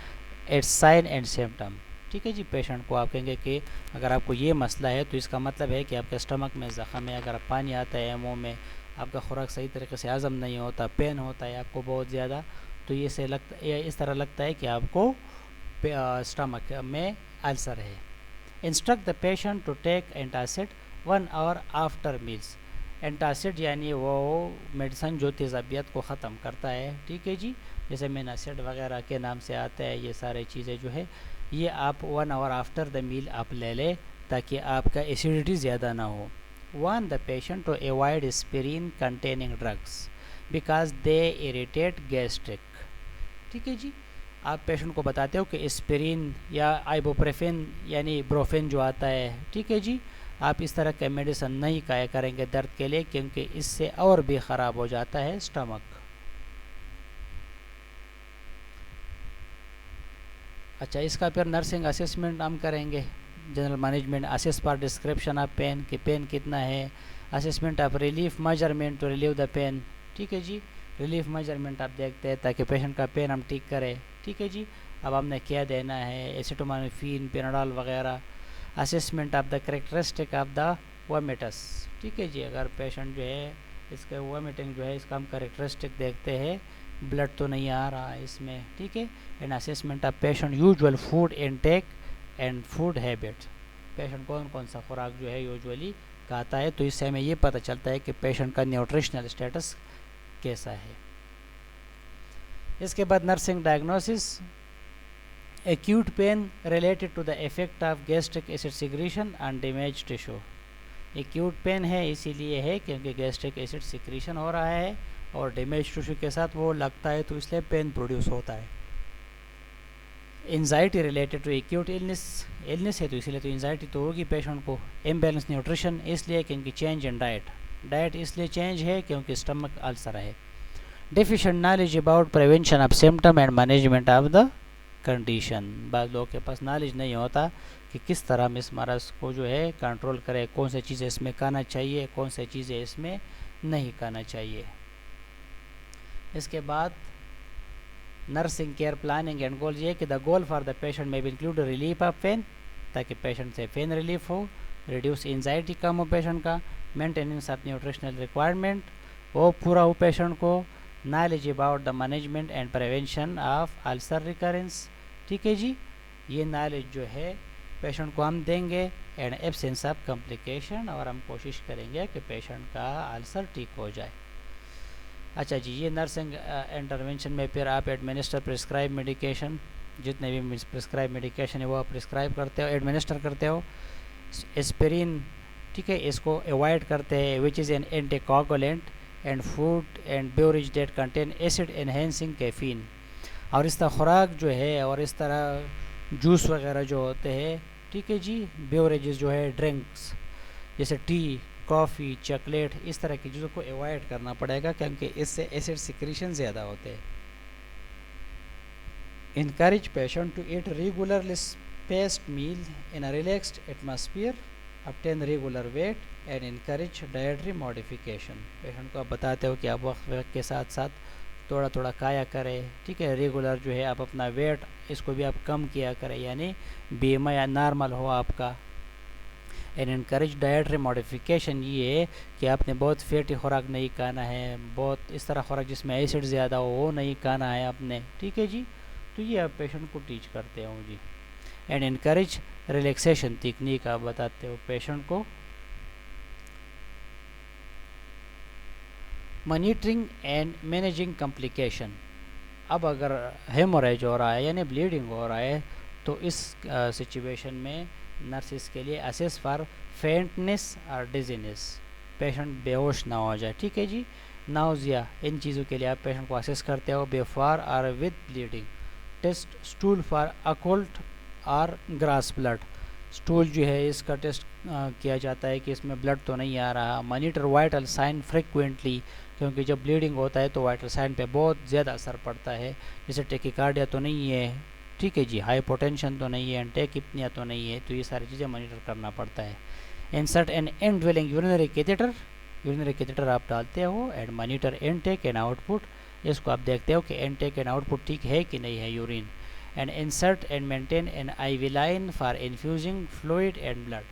its sign and symptom. ठीक है जी, पेशेंट को आप कहेंगे कि अगर आपको ये मसला है तो इसका मतलब है कि आपके स्टमक में ज़ख़म है। अगर पानी आता है मुँह में, आपका खुराक सही तरीके से हज़म नहीं होता, पेन होता है आपको बहुत ज़्यादा, तो ये इस तरह लगता है कि आपको स्टमक में अल्सर है। Instruct the patient to take antacid 1 hour after meals. Antacid यानी वो मेडिसन जो तेज़ाबियत को ख़त्म करता है। ठीक है जी, जैसे मेनासिड वगैरह के नाम से आता है, ये सारे चीज़ें जो है ये आप 1 आवर आफ्टर द मील आप ले लें ताकि आपका एसिडिटी ज़्यादा ना हो। Warn the patient to avoid aspirin containing drugs because they irritate gastric. ठीक है जी, आप पेशेंट को बताते हो कि एस्पिरिन या आइबुप्रोफेन यानी ब्रोफेन जो आता है, ठीक है जी, आप इस तरह के मेडिसिन नहीं खाया करेंगे दर्द के लिए, क्योंकि इससे और भी ख़राब हो जाता है स्टमक। अच्छा, इसका फिर नर्सिंग असेसमेंट हम करेंगे। General management assess for description of pain कि पेन कितना है, assessment of relief measurement to relieve the pain. ठीक है जी, रिलीफ मेजरमेंट आप देखते हैं ताकि पेशेंट का पेन हम ठीक करें। ठीक है जी, अब हमने क्या देना है, एसिटामिनोफेन, पेनाडोल वगैरह। Assessment of the characteristic of the vomitus. ठीक है जी, अगर पेशेंट जो है इसका वोमिटिंग जो है इसका हम करेक्टरिस्टिक देखते हैं, ब्लड तो नहीं आ रहा है इसमें। ठीक है, and assessment of patient usual food intake and food habit. Patient कौन कौन सा खुराक जो है यूजुअली खाता है, तो इससे हमें ये पता चलता है कि पेशेंट का न्यूट्रिशनल स्टेटस कैसा है। इसके बाद nursing diagnosis. Acute pain related to the effect of gastric acid secretion on damage tissue. Acute pain है इसीलिए है क्योंकि गैस्ट्रिक एसिड सिक्रीशन हो रहा है और डैमेज टिश्यू के साथ वो लगता है, तो इसलिए पेन प्रोड्यूस होता है। Anxiety related to acute illness है, तो इसीलिए तो एंजाइटी तो होगी पेशेंट को। इम्बैलेंस न्यूट्रिशन इसलिए क्योंकि चेंज इन डाइट इसलिए चेंज है क्योंकि स्टमक अल्सर है। Deficient knowledge about prevention of symptom and management of the condition. बाद लोगों के पास नॉलेज नहीं होता कि किस तरह हम इस मरज़ को जो है कंट्रोल करें, कौन सी चीज़ें इसमें खाना चाहिए, कौन सी चीज़ें इसमें नहीं खाना चाहिए। इसके बाद नर्सिंग केयर प्लानिंग एंड गोल ये कि the goal for the patient may भी इंक्लूड रिलीफ ऑफ पेन, ताकि पेशेंट से पेन रिलीफ हो, रिड्यूस एंजाइटी कम हो पेशेंट का, मेंटेनेंस ऑफ न्यूट्रिशनल रिक्वायरमेंट वो पूरा हो पेशेंट को, knowledge about the management and prevention of ulcer recurrence. ठीक है जी, ये नॉलेज जो है पेशेंट को हम देंगे एंड एब्सेंस ऑफ कॉम्प्लिकेशन, और हम कोशिश करेंगे कि पेशेंट का अल्सर ठीक हो जाए। अच्छा जी, ये नर्सिंग इंटरवेंशन में फिर आप एडमिनिस्टर प्रिस्क्राइब मेडिकेशन, जितने भी प्रिस्क्राइब मेडिकेशन है वो आप प्रिस्क्राइब करते हो, एडमिनिस्टर करते हो। एस्पिरिन, ठीक है, इसको अवॉइड करते हैं, which is an anticoagulant and food and beverage that contain acid enhancing caffeine. और इस तरह खुराक जो है और इस तरह जूस वगैरह जो होते हैं, ठीक है जी, बेवरेजेस जो है, ड्रिंक्स जैसे टी, कॉफ़ी, चॉकलेट, इस तरह की चीज़ों को अवॉइड करना पड़ेगा क्योंकि इससे एसिड सिक्रीशन ज़्यादा होते हैं। Encourage patient to eat regularly spaced meal in a relaxed atmosphere, obtain regular weight and encourage dietary modification। Patient को आप बताते हो कि आप वक्त के साथ साथ थोड़ा थोड़ा खाया करें, ठीक है, रेगुलर जो है आप अपना वेट इसको भी आप कम किया करें, यानी बीमा या नॉर्मल हो आपका। एंड इनकरेज डाइटरी मॉडिफिकेशन, ये है कि आपने बहुत फैटी खुराक नहीं खाना है, बहुत इस तरह खुराक जिसमें एसिड ज़्यादा हो वो नहीं खाना है आपने, ठीक है जी। तो ये आप पेशेंट को टीच करते हो जी। एंड इनकरेज रिलैक्सेशन टेक्निक आप बताते हो पेशेंट को। मॉनिटरिंग एंड मैनेजिंग कॉम्प्लिकेशन, अब अगर हेमोरेज हो रहा है यानी ब्लीडिंग हो रहा है तो इस सिचुएशन में नर्सिस के लिए असेस फॉर फेंटनेस और डिजीनेस, पेशेंट बेहोश ना हो जाए, ठीक है जी। नाउजिया, इन चीज़ों के लिए आप पेशेंट को असेस करते हो बिफोर और with bleeding. Test stool for occult और ग्रास ब्लड, स्टूल जो है इसका टेस्ट किया जाता है कि इसमें ब्लड तो नहीं आ रहा। मॉनिटर वाइटल साइन फ्रिक्वेंटली, क्योंकि जब ब्लीडिंग होता है तो वाइटल साइन पे बहुत ज़्यादा असर पड़ता है, जैसे टेकिकार्डिया तो नहीं है, ठीक है जी, हाइपोटेंशन तो नहीं है, टेकिपनिया तो नहीं है, तो ये सारी चीज़ें मॉनिटर करना पड़ता है। Insert an indwelling urinary catheter आप डालते हो। And monitor intake and output, इसको आप देखते हो कि इनटेक एंड आउटपुट ठीक है कि नहीं है urine. And insert and maintain an IV line for infusing fluid and blood,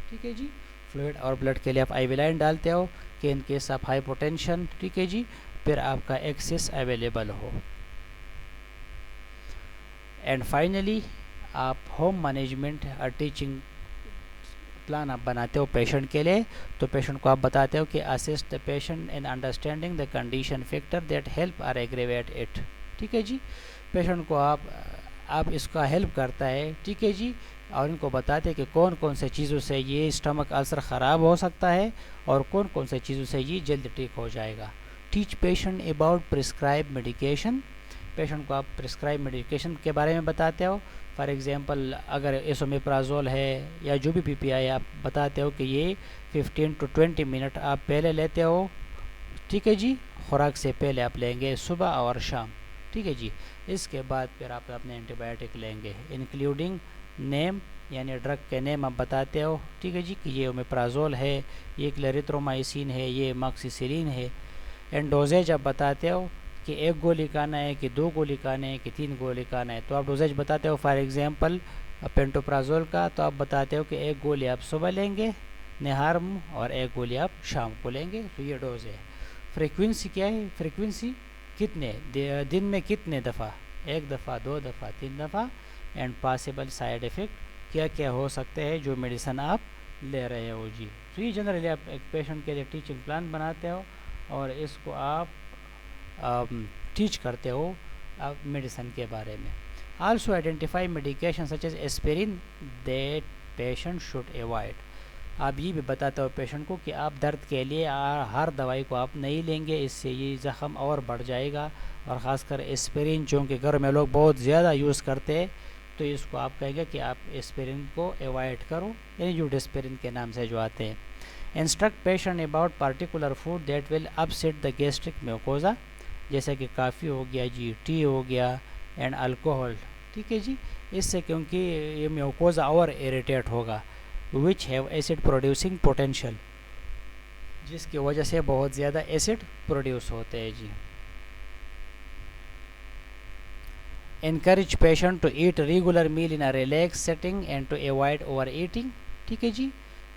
ठीक है जी, फ्लूइड और ब्लड के लिए आप IV लाइन डालते हो कि इन केस ऑफ हाइपोटेंशन, ठीक है जी, फिर आपका एक्सेस अवेलेबल हो। एंड फाइनली आप होम मैनेजमेंट और टीचिंग प्लान आप बनाते हो पेशेंट के लिए, तो पेशेंट को आप बताते हो कि assist the patient in understanding the condition factor that help और एग्रेवेट इट, ठीक है जी। पेशेंट को आप इसका हेल्प करता है, ठीक है जी, और इनको बताते हैं कि कौन कौन से चीज़ों से ये स्टमक अल्सर ख़राब हो सकता है और कौन कौन से चीज़ों से ये जल्द ठीक हो जाएगा। Teach patient about prescribe medication, patient को आप प्रिस्क्राइब मेडिकेशन के बारे में बताते हो। फॉर एग्ज़ाम्पल अगर एसोमेप्राजोल है या जो भी PPI है, आप बताते हो कि ये 15 to 20 मिनट आप पहले लेते हो, ठीक है जी, खुराक से पहले आप लेंगे सुबह और शाम, ठीक है जी। इसके बाद फिर आप अपने एंटीबायोटिक लेंगे, इंक्लूडिंग नेम, यानी ड्रग के नेम आप बताते हो, ठीक है जी, कि ये ओमेप्राजोल है, ये क्लेरिथ्रोमाइसिन है, ये मॉक्सिसिलिन है। एंड डोजेज आप बताते हो कि 1 गोली खाना है कि 2 गोली खाना है कि 3 गोली खाना है, तो आप डोजेज बताते हो। फॉर एग्जांपल पेंटोप्राजोल का तो आप बताते हो कि 1 गोली आप सुबह लेंगे निहार मुँह और 1 गोली आप शाम को लेंगे, तो ये डोज है। फ्रीक्वेंसी क्या है, फ्रीक्वेंसी कितने दिन में कितने दफ़ा, 1 दफ़ा, 2 दफ़ा, 3 दफ़ा। एंड पॉसिबल साइड इफ़ेक्ट क्या क्या हो सकते हैं जो मेडिसिन आप ले रहे हो जी। तो ये जनरली आप एक पेशेंट के लिए टीचिंग प्लान बनाते हो और इसको आप टीच करते हो मेडिसिन के बारे में। Also identify medication such as aspirin that patient should avoid, आप ये भी बताते हो पेशेंट को कि आप दर्द के लिए हर दवाई को आप नहीं लेंगे, इससे ये ज़ख़म और बढ़ जाएगा। और ख़ासकर एस्पिरिन जो कि घर में लोग बहुत ज़्यादा यूज़ करते हैं, तो इसको आप कहेंगे कि आप एस्पिरिन को अवॉइड करो, यानी यूडेस्पिरिन के नाम से जो आते हैं। Instruct patient about particular food that will upset the gastric mucosa, जैसे कि काफ़ी हो गया जी, टी हो गया एंड अल्कोहल, ठीक है जी, इससे क्योंकि ये म्यूकोजा और इरिटेट होगा। Which have acid producing potential, जिसकी वजह से बहुत ज़्यादा एसिड प्रोड्यूस होते हैं जी। encourage patient to eat regular meal in a relaxed setting and to avoid over eating, ठीक है जी।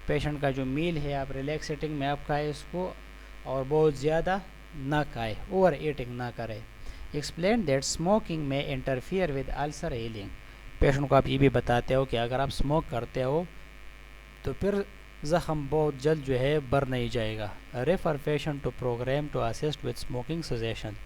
पेशेंट का जो मील है आप रिलैक्स सेटिंग में आप खाएँ इसको और बहुत ज़्यादा ना खाए, ओवर ईटिंग ना करें। एक्सप्लेन दैट स्मोकिंग में interfere with ulcer healing, patient को आप ये भी बताते हो कि अगर आप स्मोक करते हो तो फिर ज़ख़म बहुत जल्द जो है बढ़ नहीं जाएगा। Refer patient to programme to assist with smoking cessation,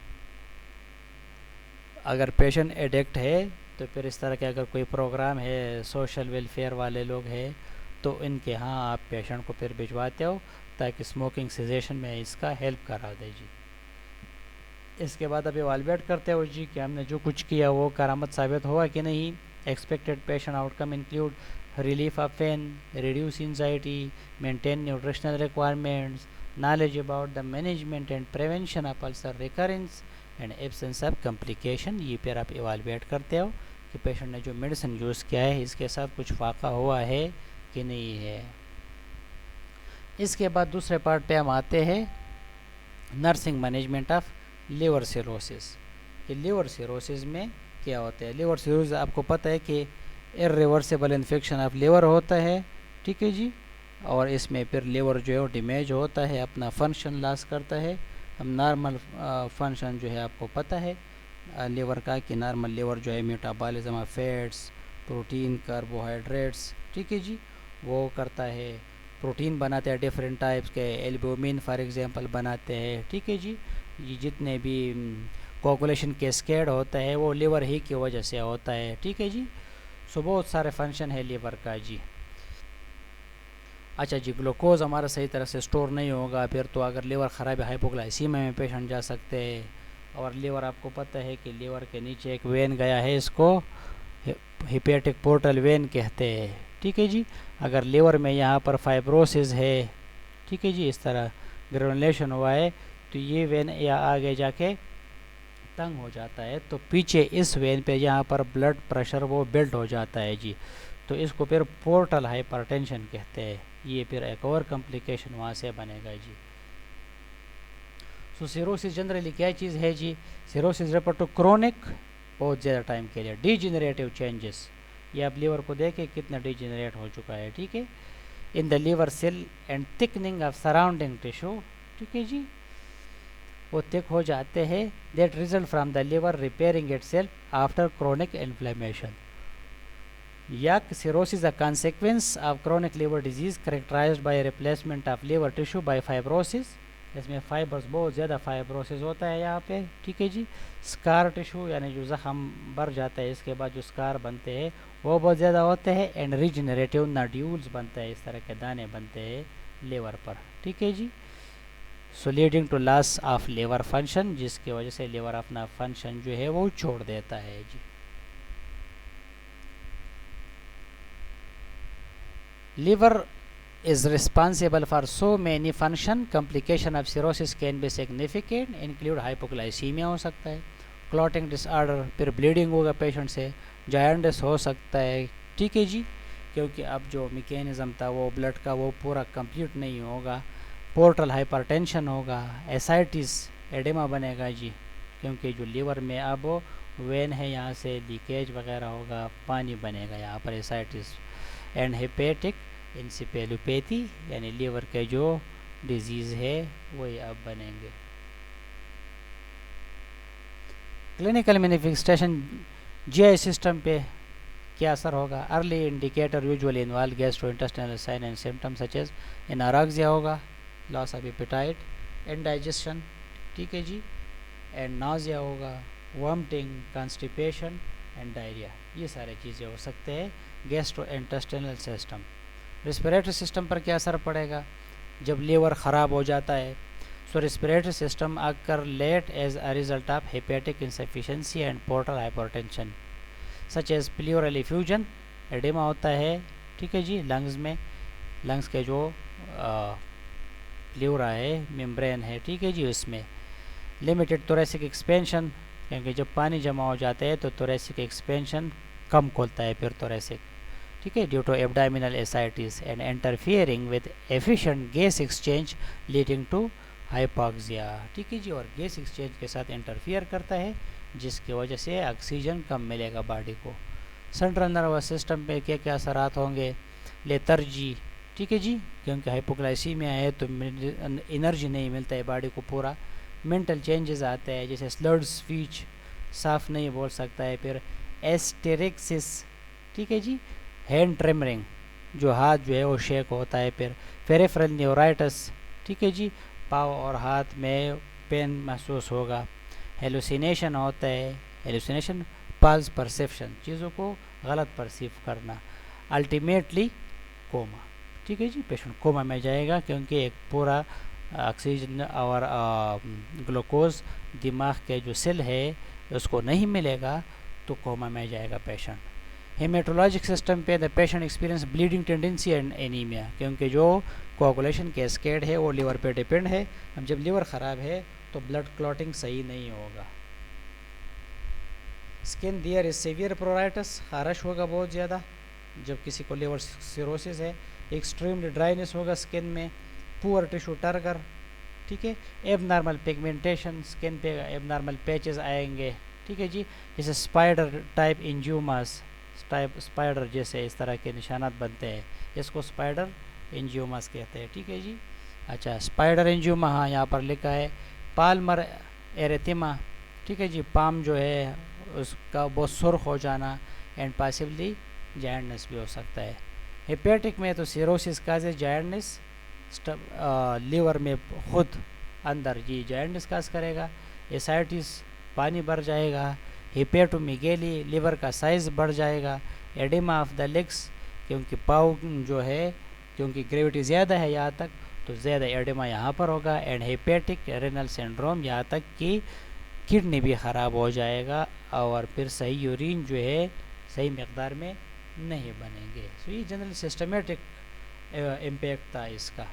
अगर पेशेंट एडिक्ट है तो फिर इस तरह के अगर कोई प्रोग्राम है, सोशल वेलफेयर वाले लोग हैं, तो इनके यहाँ आप पेशेंट को फिर भिजवाते हो ताकि स्मोकिंग सेजेशन में इसका हेल्प करा दे जी। इसके बाद अब इवालुएट करते हो जी कि हमने जो कुछ किया वो करामत साबित हुआ कि नहीं। Expected patient outcome include relief of pain, reduce anxiety, maintain nutritional requirements, knowledge about the management and prevention of ulcer recurrence and absence of complication। ये फिर आप इवालुएट करते हो कि पेशेंट ने जो मेडिसिन यूज़ किया है इसके साथ कुछ वाक़ा हुआ है कि नहीं है। इसके बाद दूसरे पार्ट पे हम आते हैं nursing management of liver cirrhosis. कि लिवर सिरोसिस में क्या होता है। लिवर सिरोसिस आपको पता है कि इर्रिवर्सिबल इन्फेक्शन ऑफ लिवर होता है, ठीक है जी। और इसमें फिर लिवर जो है वो डैमेज होता है, अपना फंक्शन लॉस करता है। हम नॉर्मल फंक्शन जो है आपको पता है लिवर का कि नॉर्मल लिवर जो है metabolism of fats, protein, carbohydrates, ठीक है जी, वो करता है। प्रोटीन बनाते हैं डिफरेंट टाइप्स के, एल्ब्यूमिन फॉर एग्जांपल बनाते हैं, ठीक है जी। ये जितने भी कोगुलेशन कैस्केड होता है वो लिवर ही की वजह से होता है, ठीक है जी। सो बहुत सारे फंक्शन है लिवर का जी। अच्छा जी, ग्लूकोज हमारा सही तरह से स्टोर नहीं होगा फिर तो अगर लिवर ख़राब है हाइपोग्लाइसीमिया में पेशेंट जा सकते हैं। और लिवर आपको पता है कि लिवर के नीचे एक वेन गया है, इसको हिपेटिक पोर्टल वेन कहते हैं, ठीक है जी। अगर लिवर में यहाँ पर फाइब्रोसिस है, ठीक है जी, इस तरह ग्रेनुलेशन हुआ है तो ये वेन या आगे जाके तंग हो जाता है, तो पीछे इस वेन पे यहाँ पर ब्लड प्रेशर वो बिल्ड हो जाता है जी। तो इसको फिर पोर्टल हाइपरटेंशन कहते हैं। ये फिर एक और कॉम्प्लिकेशन वहाँ से बनेगा जी। सो सिरोसिस जनरली क्या चीज़ है जी। सिरोसिस रेफर टू क्रोनिक, बहुत ज़्यादा टाइम के लिए डिजेनरेटिव चेंजेस। ये आप लीवर को देखें कितना डिजेनरेट हो चुका है, ठीक है। In the liver cell and thickening of surrounding tissue, ठीक है जी, वो थिक हो जाते हैं। That result from the liver repairing itself after chronic inflammation. Yak cirrhosis is a consequence of chronic liver disease characterized by replacement of liver tissue by fibrosis। इसमें fibres बहुत ज़्यादा फाइब्रोसिस होता है यहाँ पे, ठीक है जी। स्कार टिश्यू यानी जो ज़ख़म भर जाता है इसके बाद जो स्कार बनते हैं वो बहुत ज़्यादा होते हैं। एंड रिजनरेटिव नड्यूल्स बनते हैं, इस तरह के दाने बनते हैं लिवर पर, ठीक है जी। So leading to loss of liver function, जिसकी वजह से लिवर अपना फंक्शन जो है वो छोड़ देता है जी। Liver is responsible for so many function। Complication of cirrhosis can be significant, include hypoglycemia हो सकता है, clotting disorder, फिर bleeding होगा पेशेंट से, jaundice हो सकता है, ठीक है जी, क्योंकि अब जो मैकेनिज़्म था वो ब्लड का वो पूरा कंप्लीट नहीं होगा। पोर्टल हाइपरटेंशन होगा, एसाइटिस एडेमा बनेगा जी, क्योंकि जो लीवर में अब वेन है यहाँ से लीकेज वगैरह होगा, पानी बनेगा यहाँ पर, एसाइटिस। एंड हेपेटिक इंसेफेलोपैथी यानी लीवर के जो डिजीज़ है वही अब बनेंगे। क्लिनिकल मैनिफेस्टेशन जीआई सिस्टम पे क्या असर होगा। Early indicator usually involve gastrointestinal sign and symptom such as anorexia होगा, लॉस ऑफ एपेटाइट, इंडाइजेशन, ठीक है जी, एंड नाउजिया होगा, वॉमिटिंग, कॉन्स्टिपेशन एंड डायरिया। ये सारे चीज़ें हो सकते हैं गैस्ट्रोइंटेस्टाइनल सिस्टम। रेस्पिरेटरी सिस्टम पर क्या असर पड़ेगा जब लीवर ख़राब हो जाता है। So respiratory system occur late as a result of hepatic insufficiency and portal hypertension such as pleural effusion, oedema होता है, ठीक है जी, लंग्स में, लंग्स के जो प्लूरा है, मेम्ब्रेन है, ठीक है जी, उसमें। लिमिटेड थोरेसिक एक्सपेंशन, क्योंकि जब पानी जमा हो जाता है तो थोरेसिक एक्सपेंशन कम खोलता है फिर थोरेसिक, ठीक है, due to abdominal ascites and interfering with efficient gas exchange leading to hypoxia, ठीक है जी, और गैस एक्सचेंज के साथ इंटरफियर करता है जिसकी वजह से ऑक्सीजन कम मिलेगा बॉडी को। सेंट्रल नर्वस सिस्टम पे क्या क्या असरात होंगे। लेथर्जी, ठीक है जी, क्योंकि हाइपोग्लाइसीमिया है तो एनर्जी नहीं मिलता है बॉडी को पूरा। मेंटल चेंजेस आते हैं जैसे स्लर्ड स्पीच, साफ नहीं बोल सकता है। फिर एस्टेरिक्सिस, ठीक है जी, हैंड ट्रेमरिंग, जो हाथ जो है वो शेक होता है। फिर पेरिफेरल न्यूराइटिस, ठीक है जी, पाँव और हाथ में पेन महसूस होगा। हेलुसिनेशन होता है, हेलुसिनेशन फॉल्स परसेप्शन, चीज़ों को गलत परसीव करना, अल्टीमेटली कोमा। ठीक है जी, पेशेंट कोमा में जाएगा क्योंकि एक पूरा ऑक्सीजन और ग्लूकोज दिमाग के जो सेल है उसको नहीं मिलेगा तो कोमा में जाएगा पेशेंट। हेमेटोलॉजिक सिस्टम पे the patient experience bleeding tendency and anaemia, क्योंकि जो कोआगुलेशन कैस्केड है वो लीवर पे डिपेंड है। अब जब लीवर ख़राब है तो ब्लड क्लॉटिंग सही नहीं होगा। Skin there is severe pruritus, खारश होगा बहुत ज़्यादा जब किसी को लीवर सिरोसिस है। एक्सट्रीमली ड्राइनेस होगा स्किन में, पुअर टिश्यू टर्गर। ठीक है, एबनॉर्मल पिगमेंटेशन, स्किन पे एबनॉर्मल पैचेस आएंगे। ठीक है जी, जैसे स्पाइडर टाइप इंज्यूमास, स्पाइडर जैसे इस तरह के निशानात बनते हैं, इसको स्पाइडर इंज्यूमास कहते हैं। ठीक है जी, अच्छा स्पाइडर इंज्यूमा, हाँ यहाँ पर लिखा है। पाल्मर एरेथिमा, ठीक है जी, पाम जो है उसका बहुत सुर्ख हो जाना एंड पॉसिबली जायंटनेस भी हो सकता है। हेपेटिक में तो सिरोसिस काज जायंटनेस, लीवर में खुद अंदर जी जायंटनेस काज करेगा। एसाइटिस, पानी भर जाएगा। हेपेटोमेगाली, लीवर का साइज़ बढ़ जाएगा। एडिमा ऑफ द लेग्स, क्योंकि पाँव जो है क्योंकि ग्रेविटी ज़्यादा है यहाँ तक तो ज़्यादा एडिमा यहाँ पर होगा। एंड हेपेटिक रेनल सिंड्रोम, यहाँ तक कि किडनी भी ख़राब हो जाएगा और फिर सही यूरिन जो है सही मकदार में नहीं बनेंगे। सो ये जनरल सिस्टमेटिक इम्पैक्ट था इसका।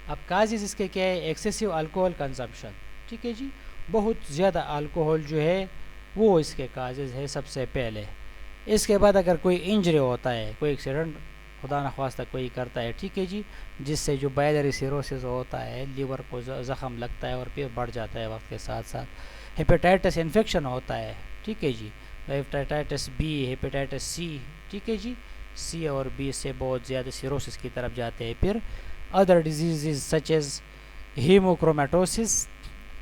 अब काजेज़ इसके क्या है? Excessive alcohol consumption. ठीक है जी, बहुत ज़्यादा अल्कोहल जो है वो इसके काजेज़ है सबसे पहले। इसके बाद अगर कोई इंजरी होता है, कोई एक्सीडेंट खुदा न ख्वास्ता कोई करता है, ठीक है जी, जिससे जो बाइलरी सिरोसिस होता है, लीवर को ज़ख़म लगता है और फिर बढ़ जाता है वक्त के साथ साथ। हेपेटाइटिस इन्फेक्शन होता है, ठीक है जी, हेपेटाइटिस बी, हेपेटाइटिस सी, ठीक है जी, सी और बी से बहुत ज़्यादा सिरोसिस की तरफ जाते हैं। फिर other disease such as haemochromatosis,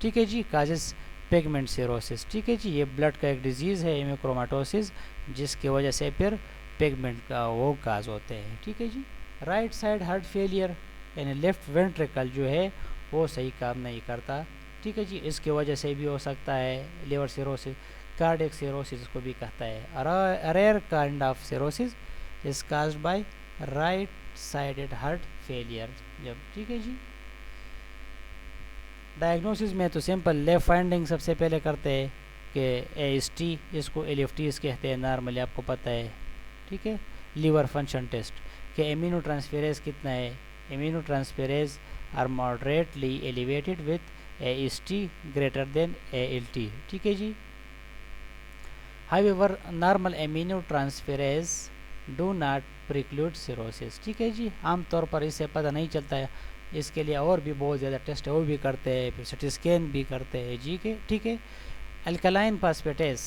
ठीक है जी, काजेस पिगमेंट सिरोसिस। ठीक है जी, ये ब्लड का एक डिजीज़ है हीमोक्रोमेटोसिस, जिसकी वजह से फिर पिगमेंट का वो काज होते हैं। ठीक है जी, राइट साइड हार्ट फेलियर, यानी लेफ़्ट वेंट्रिकल जो है वो सही काम नहीं करता। ठीक है जी, इसकी वजह से भी हो सकता है लिवर सिरोसिस। कार्डियक सिरोसिस को भी कहता है। Rare kind of cirrhosis is caused by right sided heart failure जब। ठीक है जी, डायग्नोसिस में तो सिंपल लेफ़्ट फाइंडिंग सबसे पहले करते हैं कि AST, इसको LFTs कहते हैं नॉर्मली, आपको पता है। ठीक है, लीवर फंक्शन टेस्ट कि इम्यूनो ट्रांसफेरेज कितना है। Immuno transferase are moderately elevated with AST greater than ALT। ठीक है जी, however normal immuno transferase do not preclude cirrhosis. ठीक है जी, आमतौर पर इससे पता नहीं चलता है, इसके लिए और भी बहुत ज़्यादा टेस्ट है वो भी करते हैं, फिर सिटी स्कैन भी करते हैं जी के। ठीक है, alkaline phosphatase,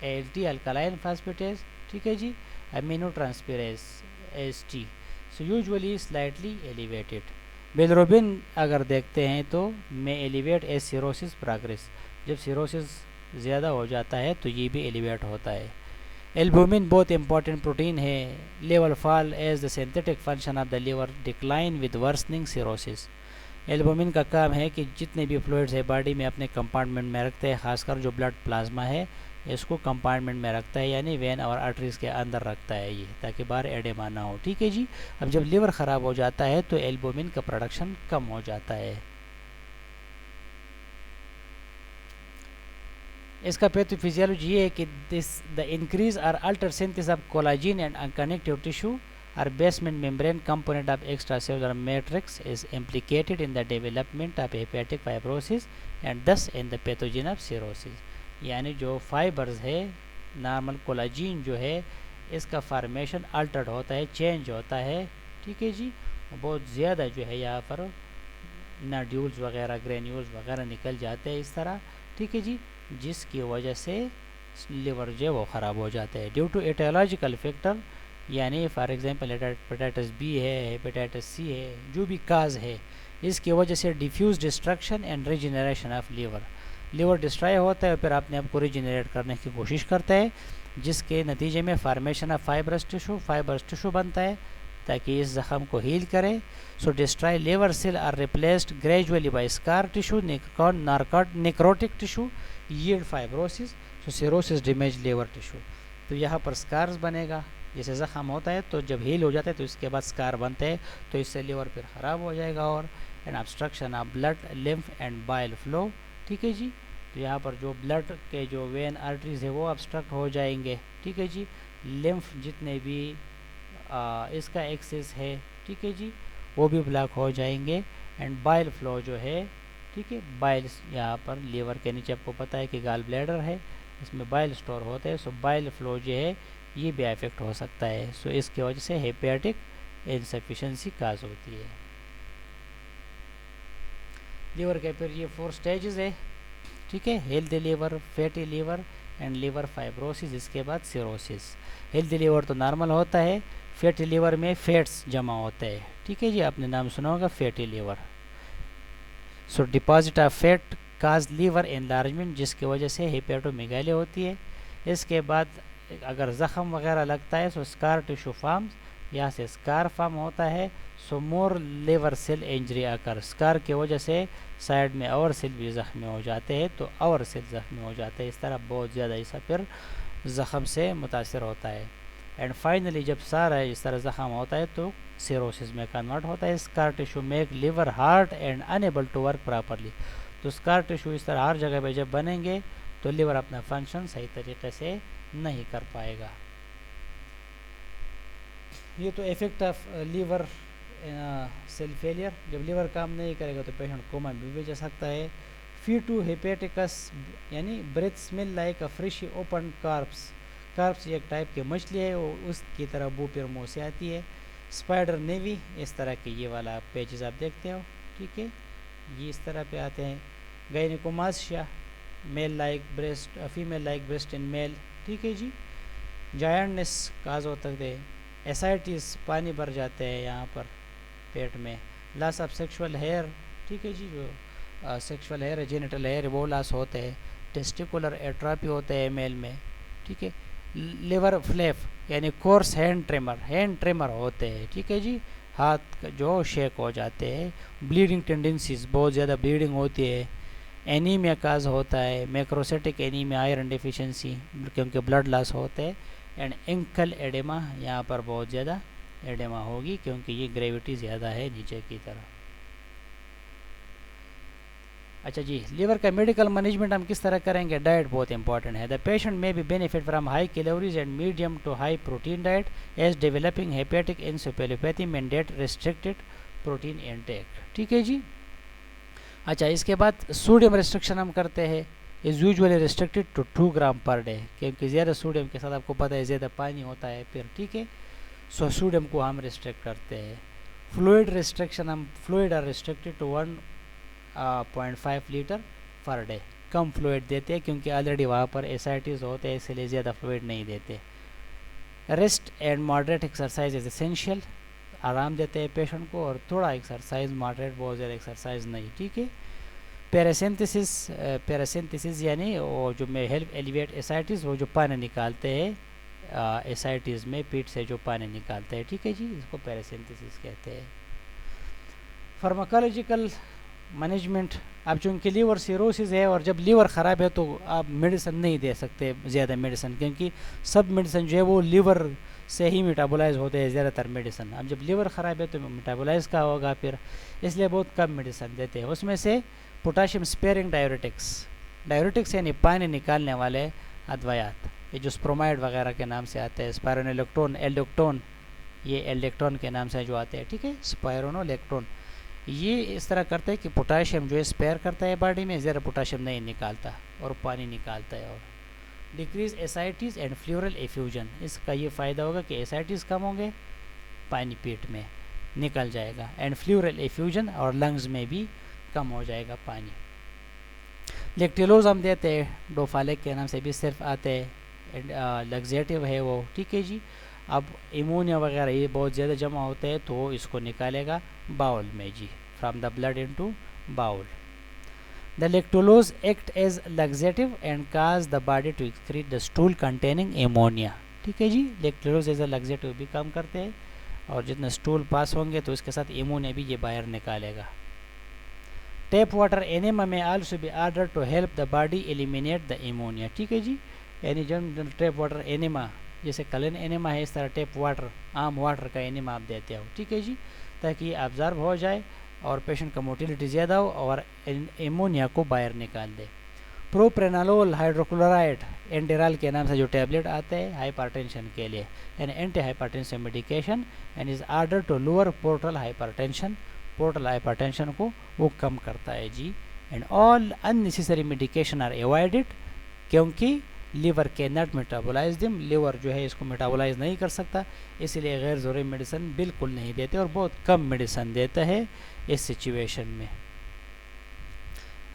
ALT alkaline phosphatase, ठीक है जी, amino transferase AST, so usually slightly elevated. Bilirubin अगर देखते हैं तो में एलिवेट एज सिरोसिस प्रोग्रेस, जब सिरोसिस ज़्यादा हो जाता है तो ये भी एलिवेट होता है। एल्बुमिन बहुत इंपॉर्टेंट प्रोटीन है। Level fall as the synthetic function of the liver decline with worsening cirrhosis. Albumin का काम है कि जितने भी फ्लूइड्स है बॉडी में अपने कंपार्टमेंट में रखते हैं, खासकर जो ब्लड प्लाज्मा है इसको कंपार्टमेंट में रखता है, यानी वेन और आर्टरीज के अंदर रखता है ये, ताकि बाहर एडेमा ना हो। ठीक है जी, अब जब लिवर ख़राब हो जाता है तो एल्बुमिन का प्रोडक्शन कम हो जाता है। इसका पैथोफिजियोलॉजी ये है कि द इंक्रीज और alter synthesis of collagen and connective tissue और basement membrane component of extracellular matrix is implicated in the development of hepatic fibrosis and thus in the pathogen of cirrhosis. यानी जो fibres है, normal collagen जो है, इसका formation Altered होता है, change होता है। ठीक है जी, बहुत ज़्यादा जो है यहाँ पर नोड्यूल्स वगैरह, ग्रेन्यूल्स वगैरह निकल जाते हैं इस तरह। ठीक है जी, जिसकी वजह से लिवर जो है वो ख़राब हो जाता है ड्यू टू एटियोलॉजिकल फैक्टर, यानी फॉर एग्जांपल हेपेटाइटिस बी है, हेपेटाइटिस सी है, जो भी काज है, इसकी वजह से diffuse destruction and regeneration of liver destroy होता है, फिर अपने आप को रीजनरेट करने की कोशिश करता है, जिसके नतीजे में फार्मेशन ऑफ फाइब्रस टिश्यू बनता है ताकि इस ज़ख़म को हील करे। So destroy liver cell are replaced gradually by scar tissue, necrotic tissue, yield fibrosis. तो सिरोसिस डैमेज लिवर टिश्यू। तो यहाँ पर स्कार्स बनेगा, जैसे ज़ख़म होता है तो जब हील हो जाता है तो इसके बाद स्कार बनते हैं, तो इससे लिवर फिर ख़राब हो जाएगा। और and obstruction of blood lymph and bile flow, ठीक है जी। तो यहाँ पर जो ब्लड के जो वेन आर्टरीज है वो ऑब्स्ट्रक्ट हो जाएंगे, ठीक है जी। लिम्फ जितने भी इसका एक्सेस है, ठीक है जी, वो भी ब्लॉक हो जाएंगे। एंड बाइल फ्लो जो है, ठीक है, बाइल यहाँ पर लीवर के नीचे आपको पता है कि गाल ब्लैडर है, इसमें बाइल स्टोर होते हैं। सो बाइल फ्लो जो है ये भी अफेक्ट हो सकता है। सो इसकी वजह से हेपेटिक इनसफिशिएंसी काज होती है। लीवर के फिर ये 4 स्टेजेस है, ठीक है, healthy liver, fatty liver and liver fibrosis, इसके बाद सिरोसिस। हेल्दी लीवर तो नॉर्मल होता है, फैटी लीवर में फैट्स जमा होते हैं, ठीक है जी, आपने नाम सुना होगा fatty liver. So deposit of fat cause liver enlargement, जिसकी वजह से हेपेटोमेगाली होती है। इसके बाद अगर ज़ख़म वगैरह लगता है सो स्कार टिश्यू फॉर्म्स, यहाँ से स्कार फॉर्म होता है। सो मोर लिवर सेल इंजरी आकर, स्कार की वजह से साइड में और सेल भी ज़ख्मी हो जाते हैं, तो और सेल ज़ख्मी हो जाते हैं। इस तरह बहुत ज़्यादा ऐसा फिर ज़ख़म से मुतासर होता है। एंड फाइनली जब सारा इस तरह ज़ख़म होता है तो सिरोसिस में कन्वर्ट होता है। Scar tissue make liver hard and unable to work properly. तो स्कार टिश्यू इस तरह हर जगह पे जब बनेंगे तो लिवर अपना फंक्शन सही तरीके से नहीं कर पाएगा। ये तो effect of liver cell failure. जब लीवर काम नहीं करेगा तो पेशेंट कोमा में भी जा सकता है। फीटू हेपेटिकस यानी breath smell like a fresh open carps. Carps एक टाइप की मछली है, वो उसकी तरह बू फिर मुँह से आती है। स्पाइडर नेवी, इस तरह के ये वाला पेजेस आप देखते हो, ठीक है, ये इस तरह पे आते हैं। Gynaecomastia, male like breast, female like breast in male, ठीक है जी। जायंटनेस काज होता है। एसाइटिस, पानी भर जाते हैं यहाँ पर पेट में। लॉस ऑफ सेक्सुअल हेयर, ठीक है जी, जो सेक्सुअल हेयर है, जेनिटल हेयर वो लॉस होते हैं। टेस्टिकुलर एट्रोफी होते हैं मेल में, ठीक है। लिवर फ्लैप यानी कोर्स हैंड ट्रिमर होते हैं, ठीक है जी, हाथ जो शेक हो जाते हैं। ब्लीडिंग टेंडेंसीज, बहुत ज़्यादा ब्लीडिंग होती है। एनीमिया काज होता है, मैक्रोसाइटिक एनीमिया, आयरन डिफिशिएंसी, क्योंकि ब्लड लॉस होते हैं। एंड एंकल एडेमा, यहाँ पर बहुत ज़्यादा एडेमा होगी क्योंकि ये ग्रेविटी ज़्यादा है नीचे की तरफ। अच्छा जी, लीवर का मेडिकल मैनेजमेंट हम किस तरह करेंगे? डाइट बहुत इंपॉर्टेंट है। The patient may be benefit from high calories and medium to high protein diet as developing hepatic encephalopathy mandate restricted protein intake, ठीक है जी। अच्छा, इसके बाद सोडियम रिस्ट्रिक्शन हम करते हैं, is usually restricted to 2 gram per day, क्योंकि ज़्यादा सोडियम के साथ आपको पता है ज़्यादा पानी होता है फिर, ठीक है। सो सोडियम को हम रिस्ट्रिक्ट करते हैं। फ्लूइड रिस्ट्रिक्शन, हम fluid are restricted to 1.5 litre per day, कम फ्लूइड देते हैं क्योंकि ऑलरेडी वहाँ पर एसाइटिस होते हैं, इसलिए ज़्यादा फ्लूइड नहीं देते। Rest and moderate exercise is essential, आराम देते हैं पेशेंट को, और थोड़ा एक्सरसाइज मॉडरेट, बहुत ज़्यादा एक्सरसाइज नहीं, ठीक है। पैरासिंथेसिस यानी वो जो में हेल्प एलिवेट एसाइटिस, वो जो पानी निकालते हैं एसाइटिस में पीठ से जो पानी निकालते हैं, ठीक है जी, इसको पैरासिंथेसिस कहते हैं। फार्माकोलॉजिकल मैनेजमेंट, अब चूँकि लीवर सिरोसिस है और जब लीवर ख़राब है तो आप मेडिसिन नहीं दे सकते ज़्यादा मेडिसिन, क्योंकि सब मेडिसिन जो है वो लीवर से ही मेटाबोलाइज होते हैं ज़्यादातर मेडिसिन। अब जब लीवर ख़राब है तो मेटाबोलाइज का होगा फिर, इसलिए बहुत कम मेडिसिन देते हैं। उसमें से पोटाशियम स्पेयरिंग डायरेटिक्स यानी पानी निकालने वाले अद्वयात, ये जो स्प्रोमाइड वगैरह के नाम से आते हैं, स्पायरोनोलेक्टोन, एल्डोक्टोन, ये एल्डेक्टोन के नाम से जो आते हैं, ठीक है, स्पायरोनोलेक्टोन, ये इस तरह करते हैं कि पोटाशियम जो है स्पेयर करता है बॉडी में, ज़्यादा पोटाशियम नहीं निकालता और पानी निकालता है। और decrease ascites and plural effusion, इसका ये फ़ायदा होगा कि एसाइटिस कम होंगे, पानी पेट में निकल जाएगा, एंड फ्लूरल एफ्यूजन, और लंग्स में भी कम हो जाएगा पानी। लेक्टिलोज हम देते हैं, डोफालेक के नाम से भी सिर्फ आते हैं, लग्जेटिव है वो, ठीक है जी। अब इमोनिया वगैरह ये बहुत ज़्यादा जमा होते हैं तो इसको निकालेगा बाउल में जी, from the blood into bowel. The lactulose act as laxative and cause the body to excrete the stool containing ammonia, ठीक है जी। लेक्टोलोज एज अ लग्जेटिव भी काम करते हैं, और जितने स्टूल पास होंगे तो इसके साथ एमोनिया भी ये बाहर निकालेगा। टैप वाटर एनेमा में also be order to help the body eliminate the ammonia, ठीक है जी। यानी जो टेप वाटर एनिमा, जैसे कलिन एनिमा है, इस तरह टेप वाटर, आम वाटर का एनिमा आप देते हो, ठीक है जी, ताकि ऑब्जर्व हो जाए और पेशेंट का मोटिलिटी ज़्यादा हो और एमोनिया को बाहर निकाल दे। प्रोप्रेनालोल हाइड्रोक्लोराइड एंडेराल के नाम से जो टैबलेट आते हैं हाइपरटेंशन के लिए, यानी anti hypertensive medication, and is order to lower portal hypertension, portal hypertension को वो कम करता है जी। And all unnecessary medication are avoided, क्योंकि लीवर के नॉट मेटाबोलाइज दिम, लीवर जो है इसको मेटाबोलाइज नहीं कर सकता, इसलिए गैर ज़रूरी मेडिसिन बिल्कुल नहीं देते और बहुत कम मेडिसिन देता है इस सिचुएशन में।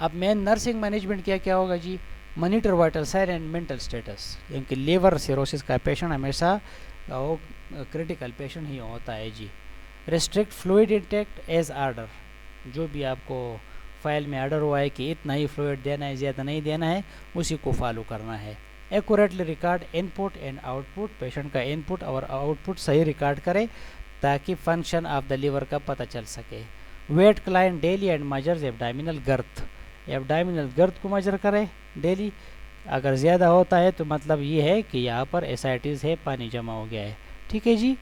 अब मेन नर्सिंग मैनेजमेंट क्या क्या होगा जी? Monitor vital sign and mental status, क्योंकि लीवर सिरोसिस का पेशेंट हमेशा वो क्रिटिकल पेशेंट ही होता है जी। Restrict fluid intake as order, जो भी आपको फाइल में आर्डर हुआ है कि इतना ही फ्लूइड देना है, ज़्यादा नहीं देना है, उसी को फॉलो करना है। Accurately record input and output, patient का इनपुट और आउटपुट सही रिकॉर्ड करे ताकि फंक्शन ऑफ द लीवर का पता चल सके। Weight client daily and measures abdominal girth, abdominal girth को मेजर करें डेली, अगर ज़्यादा होता है तो मतलब ये है कि यहाँ पर एसाइटिस है, पानी जमा हो गया है, ठीक है जी।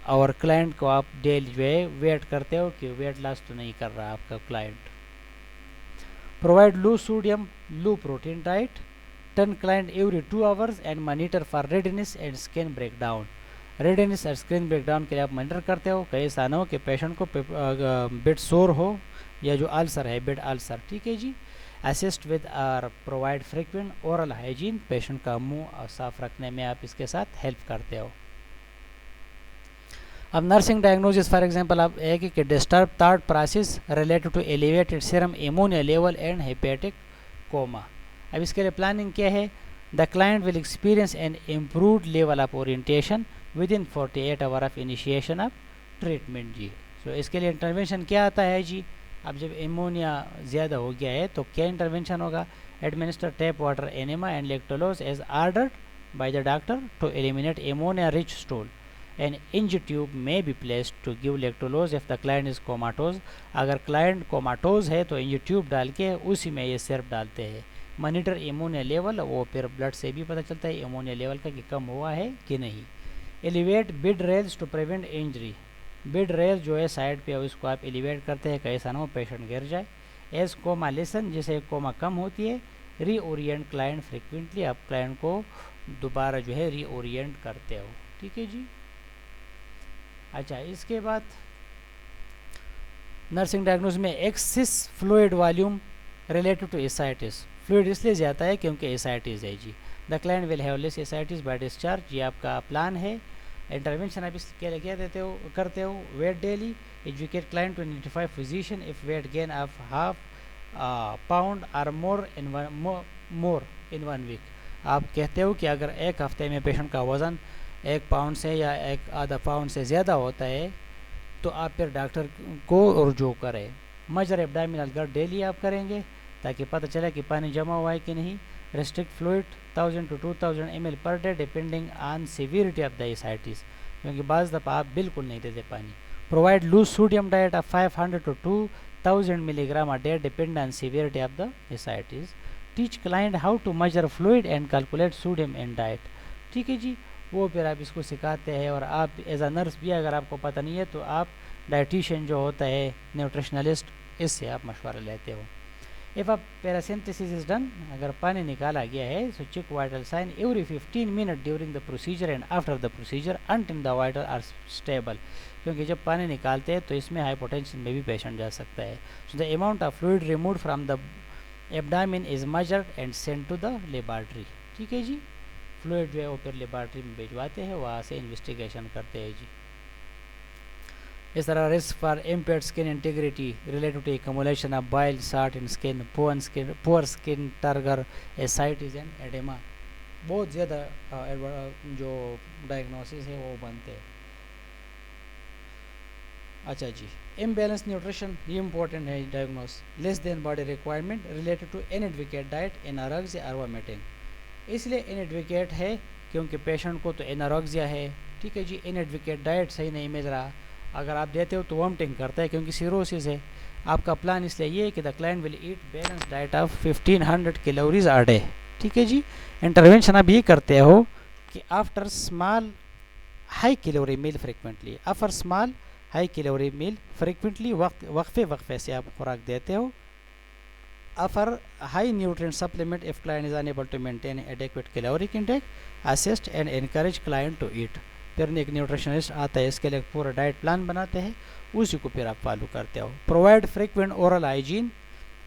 और क्लाइंट को आप डेली जो है वेट करते हो कि वेट लॉस तो नहीं कर रहा आपका client. Provide low sodium low protein diet, turn client every 2 hours and monitor for redness and skin breakdown. Redness और स्किन ब्रेकडाउन के लिए आप मॉनिटर करते हो, कहीं ऐसा ना हो कि पेशेंट को बेड सोर हो या जो अल्सर है बेड अल्सर, ठीक है जी। असिस्ट विद और provide frequent oral hygiene, patient का मुंह साफ रखने में आप इसके साथ हेल्प करते हो। अब नर्सिंग डायग्नोसिस फॉर एग्जांपल आप एक कि disturb thought process related to elevated serum ammonia level and hepatic coma. अब इसके लिए प्लानिंग क्या है? The client will experience an improved level of orientation within 48 hour of initiation of treatment जी। तो इसके लिए इंटरवेंशन क्या आता है जी? अब जब एमोनिया ज़्यादा हो गया है तो क्या इंटरवेंशन होगा? Administer tap water enema and lactulose as ordered by the doctor to eliminate ammonia rich stool. An NG tube may be placed to give lactulose if the client is comatose. अगर client comatose है तो इंज tube डाल के उसी में ये syrup डालते हैं। मॉनिटर एमोनिया लेवल, वो फिर ब्लड से भी पता चलता है एमोनिया लेवल का कि कम हुआ है कि नहीं। Elevate bed rails to prevent injury, bed rail जो है साइड पे उसको आप एलिवेट करते हैं, कैसा ना हो पेशेंट गिर जाए। एज कोमा लेसन, जैसे कोमा कम होती है। रीओरिएंट क्लाइंट फ्रिक्वेंटली, आप क्लाइंट को दोबारा जो है रीओरिएंट करते हो, ठीक है जी। अच्छा, इसके बाद नर्सिंग डायग्नोसिस में excess fluid volume related to ascites, fluid इसलिए ज़्यादा है क्योंकि एसाइटिस है जी। The client will have less ascites by discharge, ये आपका प्लान है। इंटरवेंशन आप इसके लिए क्या देते हो करते हो? Weight daily, educate client to identify physician if weight gain of half pound और मोर इन 1 वीक। आप कहते हो कि अगर एक हफ्ते में पेशेंट का वज़न 1 पाउंड से या 1/2 पाउंड से ज़्यादा होता है तो आप फिर डॉक्टर को रुजू करें। मेजर एब्डामिनल गर्थ डेली आप करेंगे ताकि पता चले कि पानी जमा हुआ है कि नहीं। Restrict fluid 1000 to 2000 ml per day depending on severity of the ascites, क्योंकि बाज़ दफ़ा आप बिल्कुल नहीं देते पानी। Provide loose sodium diet of 500 to 2000 milligram a day depend on severity of the ascites. Teach client how to measure fluid and calculate sodium in diet, ठीक है जी। वो फिर आप इसको सिखाते हैं। और आप एज अ नर्स भी अगर आपको पता नहीं है तो आप डाइटिशियन जो होता है, न्यूट्रिशनलिस्ट, इससे आप मशवरा लेते हो। If a paracentesis is done, अगर पानी निकाला गया है, so check vital sign every 15 minute during the procedure and after the procedure until the vital are stable, क्योंकि जब पानी निकालते हैं तो इसमें हाइपोटेंशन में भी पेशेंट जा सकता है। So the amount of fluid removed from the abdomen is measured and sent to the laboratory, ठीक है जी। फ्लूइड जो है वो फिर लेबॉर्ट्री में भिजवाते हैं, वहाँ से इन्वेस्टिगेशन करते हैं जी। इस तरह risk for impaired skin integrity related to accumulation of bile salt in skin, poor skin turgor, ascites and oedema, बहुत ज़्यादा जो डायग्नोसिस है वो बनते हैं। अच्छा जी, इम्बैलेंस न्यूट्रिशन, ये इंपॉर्टेंट है diagnose. Less than body requirement related to inadequate diet, anorexia और वोमिटिंग, इसलिए इनएडुकेट है क्योंकि पेशेंट को तो एनारेक्सिया है, ठीक है जी। इनएडुकेट डाइट सही नहीं मिल रहा, अगर आप देते हो तो वोमिटिंग करता है क्योंकि सिरोसिस है। आपका प्लान इसलिए ये है कि the client will eat balance diet of 1500 calories a day, ठीक है जी। इंटरवेंशन आप ये करते हो कि after small high calorie meal frequently, after small high calorie meal frequently, वक्फे से आप खुराक देते हो। Offer high nutrient supplement if client is unable to maintain adequate caloric intake, assist and encourage client to eat। फिर एक nutritionist आता है, इसके लिए पूरा डाइट प्लान बनाते हैं, उसी को फिर आप फॉलो करते हो। Provide frequent oral hygiene,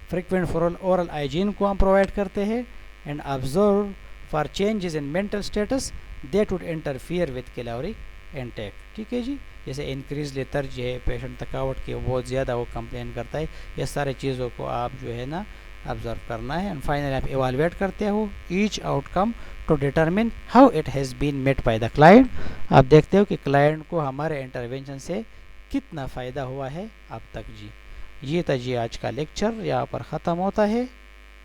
frequent oral hygiene को हम प्रोवाइड करते हैं। And observe for changes in mental status that would interfere with caloric intake, ठीक है जी। जैसे इंक्रीज लेथर्जी है, पेशेंट थकावट की बहुत ज़्यादा वो कंप्लेन करता है, ये सारे चीज़ों को आप जो है ना ऑब्जर्व करना है। एंड फाइनली आप इवालुएट करते हो each outcome to determine how it has been met by the client. आप देखते हो कि क्लाइंट को हमारे इंटरवेंशन से कितना फ़ायदा हुआ है अब तक जी। ये था जी आज का लेक्चर, यहाँ पर ख़त्म होता है।